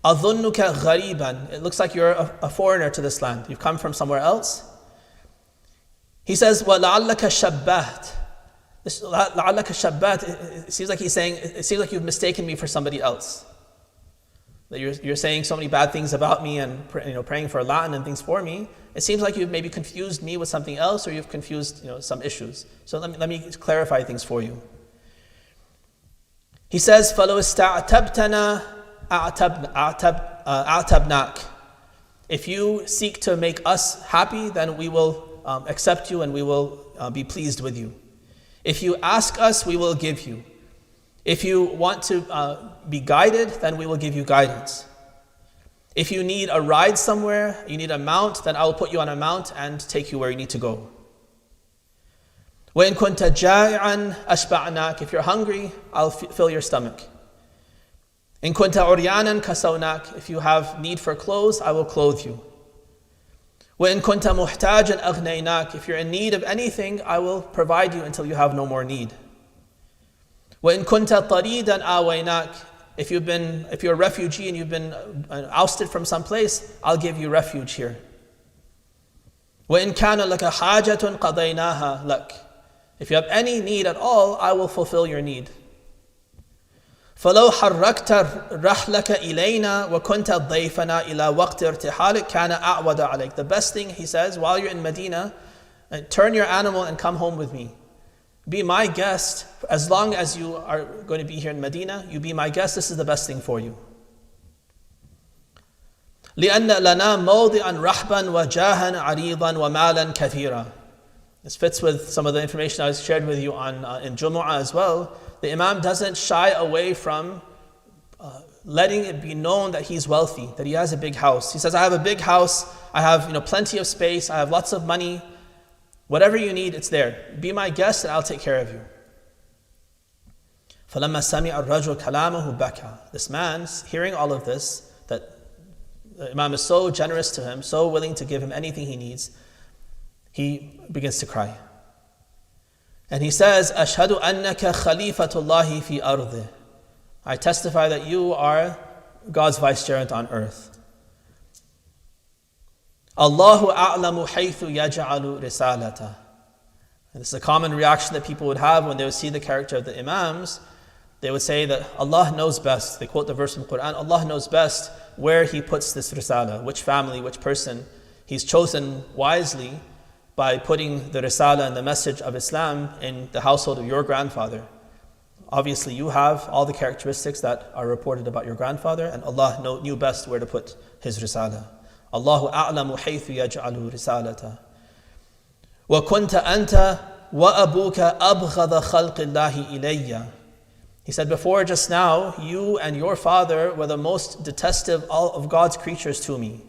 adhunnuka ghariban. It looks like you're a foreigner to this land. You've come from somewhere else. He says, وَلَعَلَّكَ شَبَّهْتَ. لَعَلَّكَ شَبَّهْتَ. It seems like he's saying, it seems like you've mistaken me for somebody else. That you're saying so many bad things about me and praying for la'an and things for me. It seems like you've maybe confused me with something else, or you've confused some issues. So let me clarify things for you. He says, فَلَوْ اسْتَعْتَبْتَنَا أَعْتَبْنَاكَ. If you seek to make us happy, then we will accept you and we will be pleased with you. If you ask us, we will give you. If you want to be guided, then we will give you guidance. If you need a ride somewhere, you need a mount, then I will put you on a mount and take you where you need to go. وَإِن كُنْتَ جَائِعًا أَشْبَعْنَاكَ. If you're hungry, I'll fill your stomach. إِن كُنْتَ عُرْيَانًا كَسَوْنَاكَ. If you have need for clothes, I will clothe you. وَإِن كُنْتَ مُحْتَاجًا أَغْنَيْنَاكَ. If you're in need of anything, I will provide you until you have no more need. وَإِن كُنْتَ طَرِيدًا آوَيْنَاكَ. If you're a refugee and you've been ousted from some place, I'll give you refuge here. وَإِن كَانَ لَكَ حَاجَةٌ قَضَيْنَاهَا لَكَ. If you have any need at all, I will fulfill your need. فَلَوْ حَرَّكْتَ رَحْلَكَ إِلَيْنَا وَكُنْتَ ضَيْفَنَا إِلَى وَقْتِ ارْتِحَالِكَ كَانَ أَعْوَدَ عَلَيْكَ. The best thing, he says, while you're in Medina, turn your animal and come home with me. Be my guest. As long as you are going to be here in Medina, you be my guest. This is the best thing for you. لِأَنَّ لَنَا مَوْضِعًا رَحْبًا وَجَاهًا عَرِيضًا وَمَالًا كَثِيرًا. This fits with some of the information I shared with you in Jumu'ah as well. The Imam doesn't shy away from letting it be known that he's wealthy, that he has a big house. He says, I have a big house, I have plenty of space, I have lots of money. Whatever you need, it's there. Be my guest and I'll take care of you. فَلَمَّا سَمِعَ الرَّجُلُ كَلَامَهُ بَكَى. This man, hearing all of this, that the Imam is so generous to him, so willing to give him anything he needs, he begins to cry. And he says, أَشْهَدُ أَنَّكَ خَلِيفَةُ اللَّهِ فِي أَرْضِهِ. I testify that you are God's vicegerent on earth. Allahu a'lamu haythu yaj'alu risalata. And this is a common reaction that people would have when they would see the character of the Imams. They would say that Allah knows best. They quote the verse from the Quran, Allah knows best where He puts this risala, which family, which person. He's chosen wisely by putting the risala and the message of Islam in the household of your grandfather. Obviously you have all the characteristics that are reported about your grandfather, and Allah knew best where to put His risala. Allahu a'lamu haythu yaj'alu risalata. Wa kunta anta wa abuka abghadha khalqillahi ilayya. He said, before just now, you and your father were the most detested of God's creatures to me.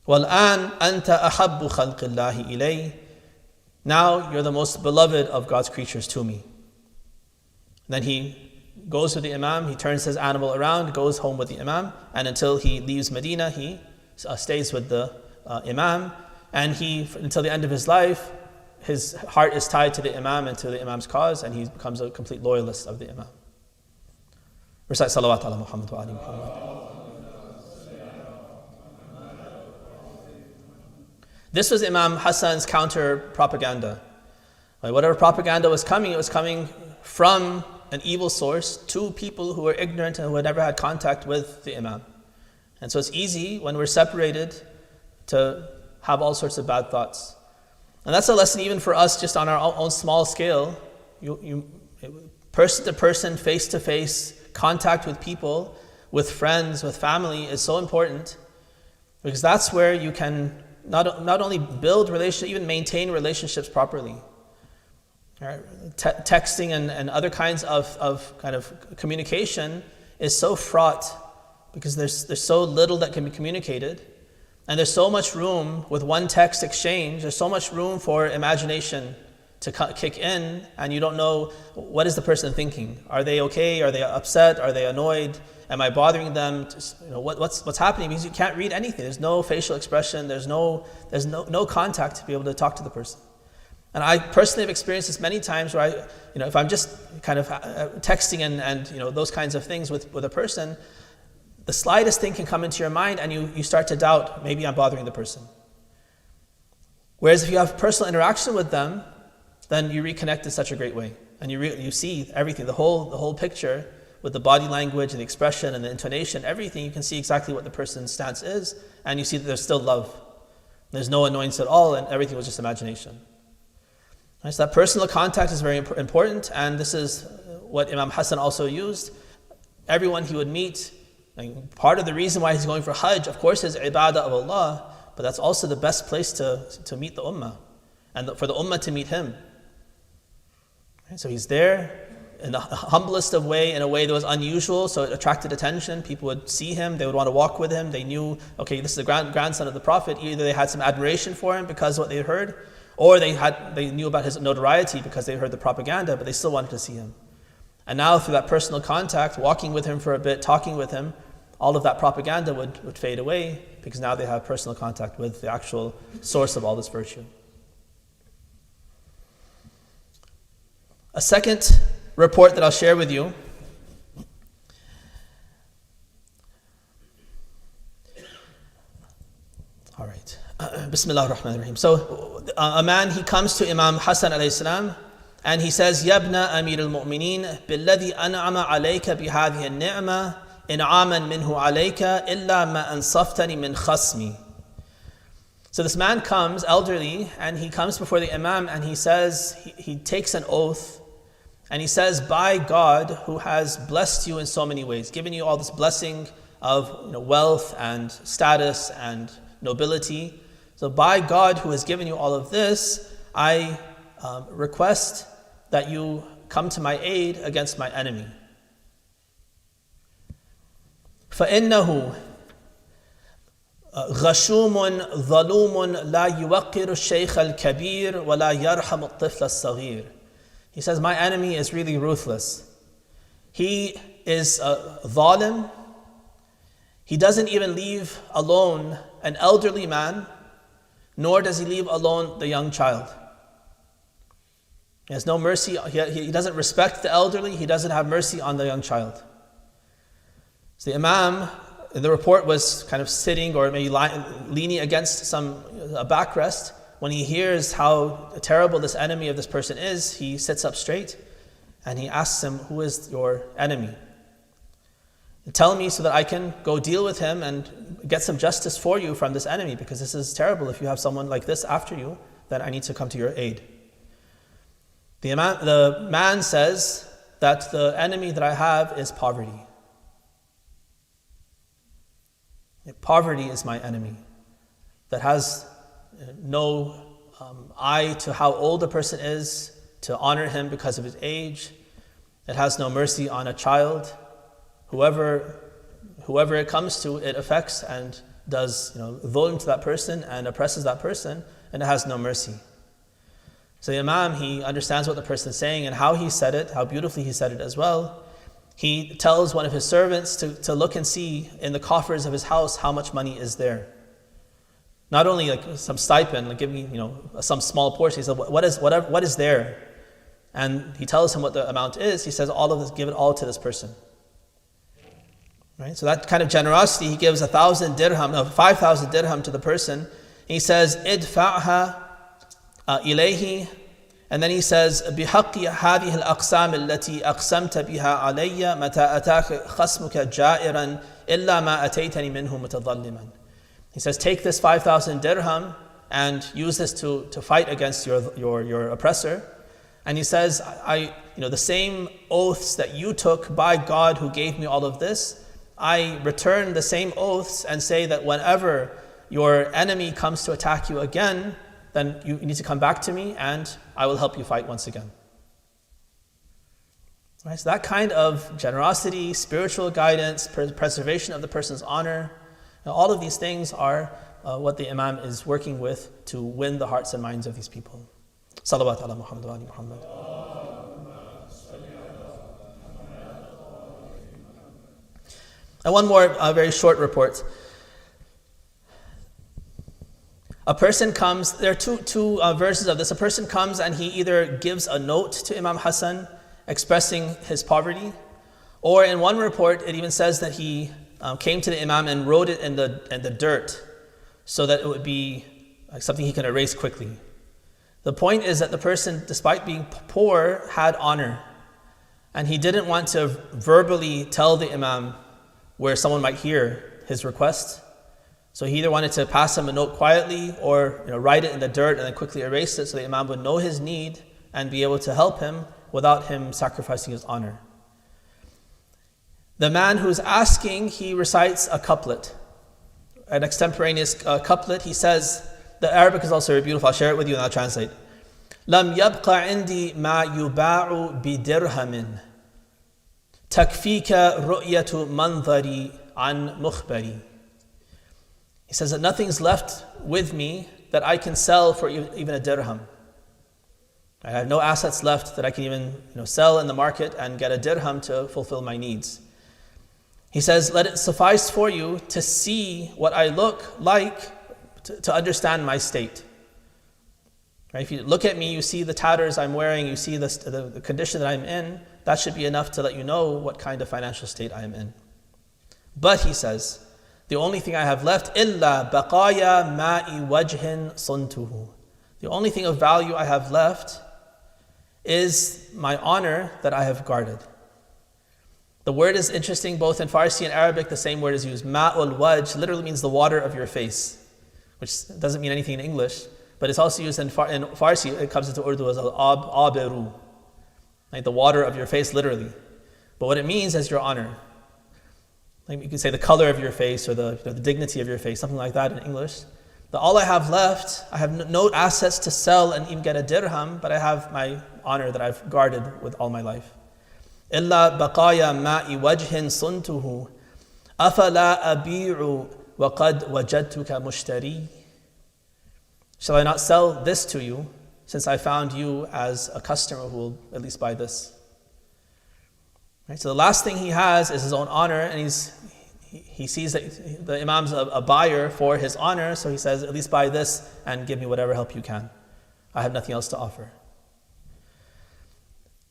وَالْآنَ أَنْتَ أَحَبُّ خَلْقِ اللَّهِ إِلَيْهِ. Now you're the most beloved of God's creatures to me. Then he goes with the Imam, he turns his animal around, goes home with the Imam, and until he leaves Medina, he stays with the Imam, and until the end of his life, his heart is tied to the Imam and to the Imam's cause, and he becomes a complete loyalist of the Imam. Recite salawat ala Muhammad wa ali Muhammad. This was Imam Hassan's counter propaganda. Whatever propaganda was coming, it was coming from an evil source to people who were ignorant and who had never had contact with the Imam. And so it's easy when we're separated to have all sorts of bad thoughts. And that's a lesson even for us just on our own small scale. Person to person, face to face, contact with people, with friends, with family is so important, because that's where you can not only build relationships, even maintain relationships properly. Right? Texting and other kinds of kind of communication is so fraught because there's so little that can be communicated. And there's so much room with one text exchange, there's so much room for imagination to kick in, and you don't know what is the person thinking. Are they okay? Are they upset? Are they annoyed? Am I bothering them? What's happening? Because you can't read anything. There's no facial expression. There's no contact to be able to talk to the person. And I personally have experienced this many times where if I'm just kind of texting and those kinds of things with a person, the slightest thing can come into your mind and you start to doubt, maybe I'm bothering the person. Whereas if you have personal interaction with them, then you reconnect in such a great way. And you see everything, the whole picture with the body language and the expression and the intonation, everything, you can see exactly what the person's stance is, and you see that there's still love. There's no annoyance at all, and everything was just imagination. Right, so that personal contact is very important, and this is what Imam Hassan also used. Everyone he would meet, part of the reason why he's going for Hajj, of course, is ibadah of Allah, but that's also the best place to meet the Ummah, and for the Ummah to meet him. Right, so he's there in the humblest of way, in a way that was unusual, so it attracted attention. People would see him, they would want to walk with him. They knew, okay, this is the grandson of the Prophet. Either they had some admiration for him because of what they heard, or they knew about his notoriety because they heard the propaganda, but they still wanted to see him. And now through that personal contact, walking with him for a bit, talking with him, all of that propaganda would fade away, because now they have personal contact with the actual source of all this virtue. A second report that I'll share with you. All right. Bismillah ar-Rahman ar-Rahim. So a man, he comes to Imam Hassan alayhi salam and he says, Yabna Amir al-Mu'mineen, billadhi an'ama alayka bihadhi al-ni'ma, in'aman minhu alayka, illa ma ansaftani min khasmi. So this man comes, elderly, and he comes before the Imam and he says, he takes an oath, and he says, by God who has blessed you in so many ways, given you all this blessing of wealth and status and nobility. So by God who has given you all of this, I request that you come to my aid against my enemy. فَإِنَّهُ غَشُومٌ ظَلُومٌ لَا يُوَقِّرُ الشَّيْخَ الْكَبِيرَ وَلَا يَرْحَمُ الطِّفْلَ الصَّغِيرَ. He says, my enemy is really ruthless. He is a zalim. He doesn't even leave alone an elderly man, nor does he leave alone the young child. He has no mercy. He doesn't respect the elderly. He doesn't have mercy on the young child. So the Imam, the report was kind of sitting or maybe leaning against a backrest. When he hears how terrible this enemy of this person is, he sits up straight and he asks him, who is your enemy? Tell me so that I can go deal with him and get some justice for you from this enemy, because this is terrible. If you have someone like this after you, then I need to come to your aid. The man says that the enemy that I have is poverty. Poverty is my enemy, that has no eye to how old a person is, to honor him because of his age. It has no mercy on a child. Whoever it comes to, it affects and does dhulm to that person and oppresses that person, and it has no mercy. So the Imam, he understands what the person is saying and how he said it, how beautifully he said it as well. He tells one of his servants to look and see in the coffers of his house how much money is there. Not only like some stipend, like give me some small portion. He said, what is there? And he tells him what the amount is. He says, all of this, give it all to this person. Right? So that kind of generosity, he gives 5,000 dirham to the person. He says, idfa'ha ilayhi. And then he says, بِحَقِّ هَذِهِ الْأَقْسَامِ الَّتِي أَقْسَمْتَ بِهَا عَلَيَّ مَتَى أَتَاكَ خَصْمُكَ جَائِرًا إِلَّا مَا أَتَيْتَنِي مِنْهُ مُتَظَلِّمًا. He says, take this 5,000 dirham and use this to fight against your oppressor. And he says, the same oaths that you took by God who gave me all of this, I return the same oaths and say that whenever your enemy comes to attack you again, then you need to come back to me and I will help you fight once again. Right? So that kind of generosity, spiritual guidance, preservation of the person's honor, all of these things are what the Imam is working with to win the hearts and minds of these people. Salawat ala Muhammad wa ali Muhammad. And one more very short report. A person comes, there are two versions of this. A person comes and he either gives a note to Imam Hassan expressing his poverty, or in one report it even says that he came to the Imam and wrote it in the dirt so that it would be like something he can erase quickly. The point is that the person, despite being poor, had honor, and he didn't want to verbally tell the Imam where someone might hear his request. So he either wanted to pass him a note quietly or write it in the dirt and then quickly erase it so the Imam would know his need and be able to help him without him sacrificing his honor. The man who's asking, he recites a couplet, an extemporaneous couplet. He says, the Arabic is also very beautiful. I'll share it with you and I'll translate. لم يبقى عندي ما يباع بدرهم تكفيك رؤية منظري عن مخبري. He says that nothing's left with me that I can sell for even a dirham. I have no assets left that I can even sell in the market and get a dirham to fulfill my needs. He says, let it suffice for you to see what I look like to understand my state. Right? If you look at me, you see the tatters I'm wearing, you see the condition that I'm in, that should be enough to let you know what kind of financial state I am in. But he says, the only thing I have left, إِلَّا بَقَايَا مَاءِ وَجْهٍ صُنْتُهُ. The only thing of value I have left is my honor that I have guarded. The word is interesting, both in Farsi and Arabic, the same word is used. Ma'ul wajh literally means the water of your face, which doesn't mean anything in English, but it's also used in Farsi, it comes into Urdu as al-abiru, like the water of your face literally. But what it means is your honor. Like you can say the color of your face or the dignity of your face, something like that in English. All I have left, I have no assets to sell and even get a dirham, but I have my honor that I've guarded with all my life. إِلَّا بَقَايَا مَاءِ وَجْهٍ صُنْتُهُ أَفَلَا أَبِيعُ وَقَدْ وَجَدْتُكَ مُشْتَرِي. Shall I not sell this to you, since I found you as a customer who will at least buy this? Right? So the last thing he has is his own honor, and he sees that the Imam's a buyer for his honor, so he says, at least buy this and give me whatever help you can. I have nothing else to offer.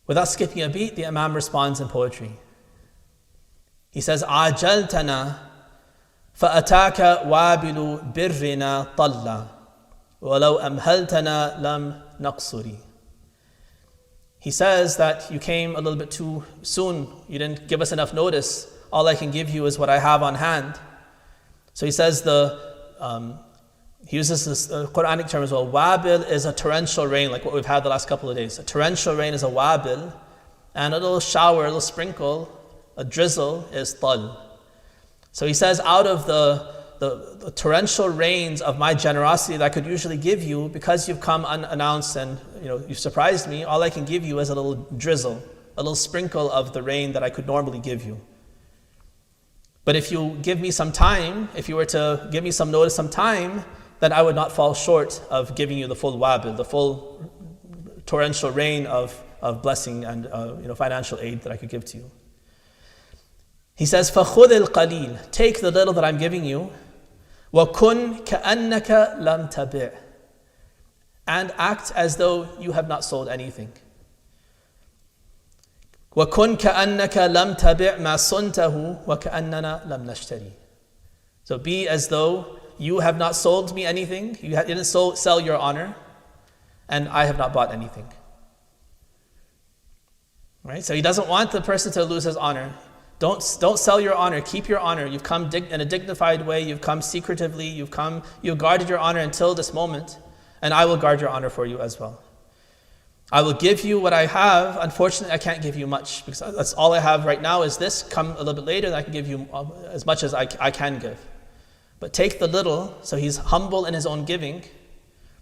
Without skipping a beat, the Imam responds in poetry. He says, عَجَلْتَنَا فَأَتَاكَ وَابِلُ بِرِّنَا طَلَّا وَلَوْ أَمْهَلْتَنَا لَمْ نَقْصُرِ. He says that you came a little bit too soon. You didn't give us enough notice. All I can give you is what I have on hand. So he says he uses this Quranic term as well. Wabil is a torrential rain, like what we've had the last couple of days. A torrential rain is a wabil, and a little shower, a little sprinkle, a drizzle is tal. So he says, out of the torrential rains of my generosity that I could usually give you, because you've come unannounced and you've surprised me, all I can give you is a little drizzle, a little sprinkle of the rain that I could normally give you. But if you give me some time, if you were to give me some notice, some time, then I would not fall short of giving you the full wabil, the full torrential rain of blessing and financial aid that I could give to you. He says, فَخُذِ الْقَلِيلِ, take the little that I'm giving you, وَكُنْ كَأَنَّكَ لَمْ تَبِعْ, and act as though you have not sold anything. وَكُنْ كَأَنَّكَ لَمْ تَبِعْ مَا صُنْتَهُ وَكَأَنَّنَا لَمْ نَشْتَرِي. So be as though you have not sold me anything, you didn't sell your honor, and I have not bought anything. Right? So he doesn't want the person to lose his honor. Don't sell your honor, keep your honor. You've come in a dignified way, you've come secretively, you've guarded your honor until this moment, and I will guard your honor for you as well. I will give you what I have. Unfortunately, I can't give you much because that's all I have right now is this. Come a little bit later, and I can give you as much as I can give. But take the little, so he's humble in his own giving.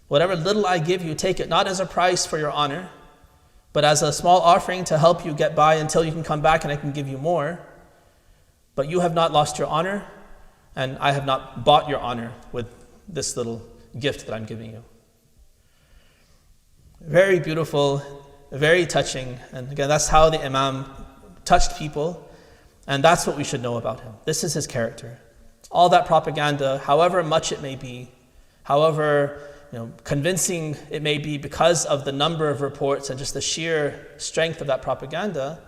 Whatever little I give you, take it not as a price for your honor, but as a small offering to help you get by until you can come back and I can give you more. But you have not lost your honor, and I have not bought your honor with this little gift that I'm giving you. Very beautiful, very touching. And again, that's how the Imam touched people, and that's what we should know about him. This is his character. All that propaganda, however much it may be, however convincing it may be because of the number of reports and just the sheer strength of that propaganda,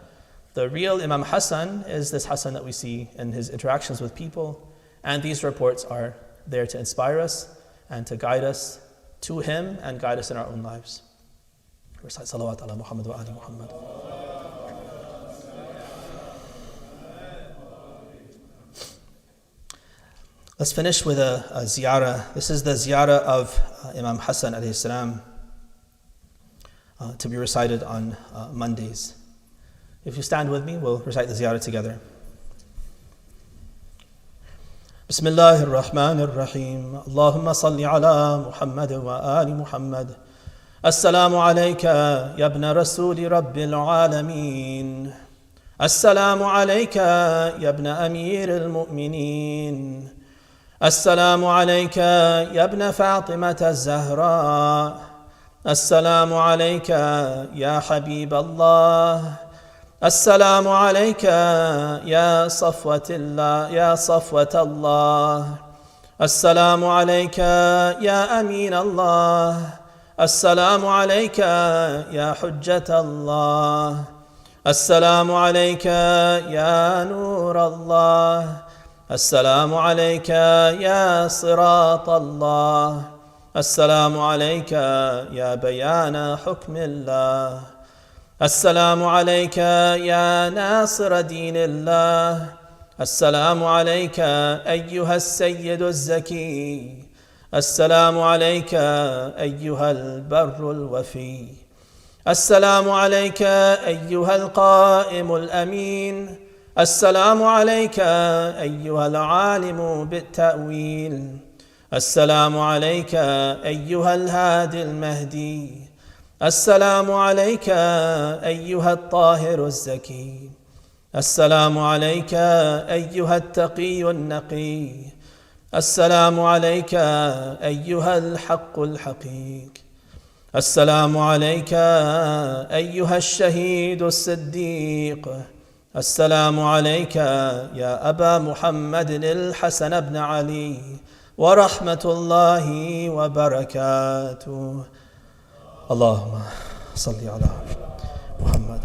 the real Imam Hassan is this Hassan that we see in his interactions with people, and these reports are there to inspire us and to guide us to him and guide us in our own lives. Recite salawat ala Muhammad wa ali Muhammad. Let's finish with a ziyarah. This is the ziyarah of Imam Hassan alayhi salam, to be recited on Mondays. If you stand with me, we'll recite the ziyarah together. Bismillahir Rahmanir Rahim. Allahumma salli ala Muhammad wa ali Muhammad. Assalamu alayka ya ibn Rasuli Rabbil Alameen. Assalamu alayka ya ibn Amir al-Mu'mineen. Assalamu alayka ya ibn Fatimah az-Zahra. Assalamu alayka ya Habib Allah. Assalamu alayka ya Safwatillah, ya Safwat Allah. Assalamu alayka ya Amin Allah. Assalamu alayka ya Hujjat Allah. Assalamu alayka ya Nur Allah. Assalamu alayka ya Sirat Allah. Assalamu alayka ya Bayana Hukmillah. السلام عليك يا ناصر دين الله. السلام عليك أيها السيد الزكي. السلام عليك أيها البر الوفي. السلام عليك أيها القائم الأمين. السلام عليك أيها العالم بالتأويل. السلام عليك أيها الهادي المهدي. السلام عليك أيها الطاهر الزكي. السلام عليك أيها التقي النقي. السلام عليك أيها الحق الحقيق. السلام عليك أيها الشهيد الصديق. السلام عليك يا أبا محمد الحسن بن علي ورحمة الله وبركاته. اللهم صل على محمد.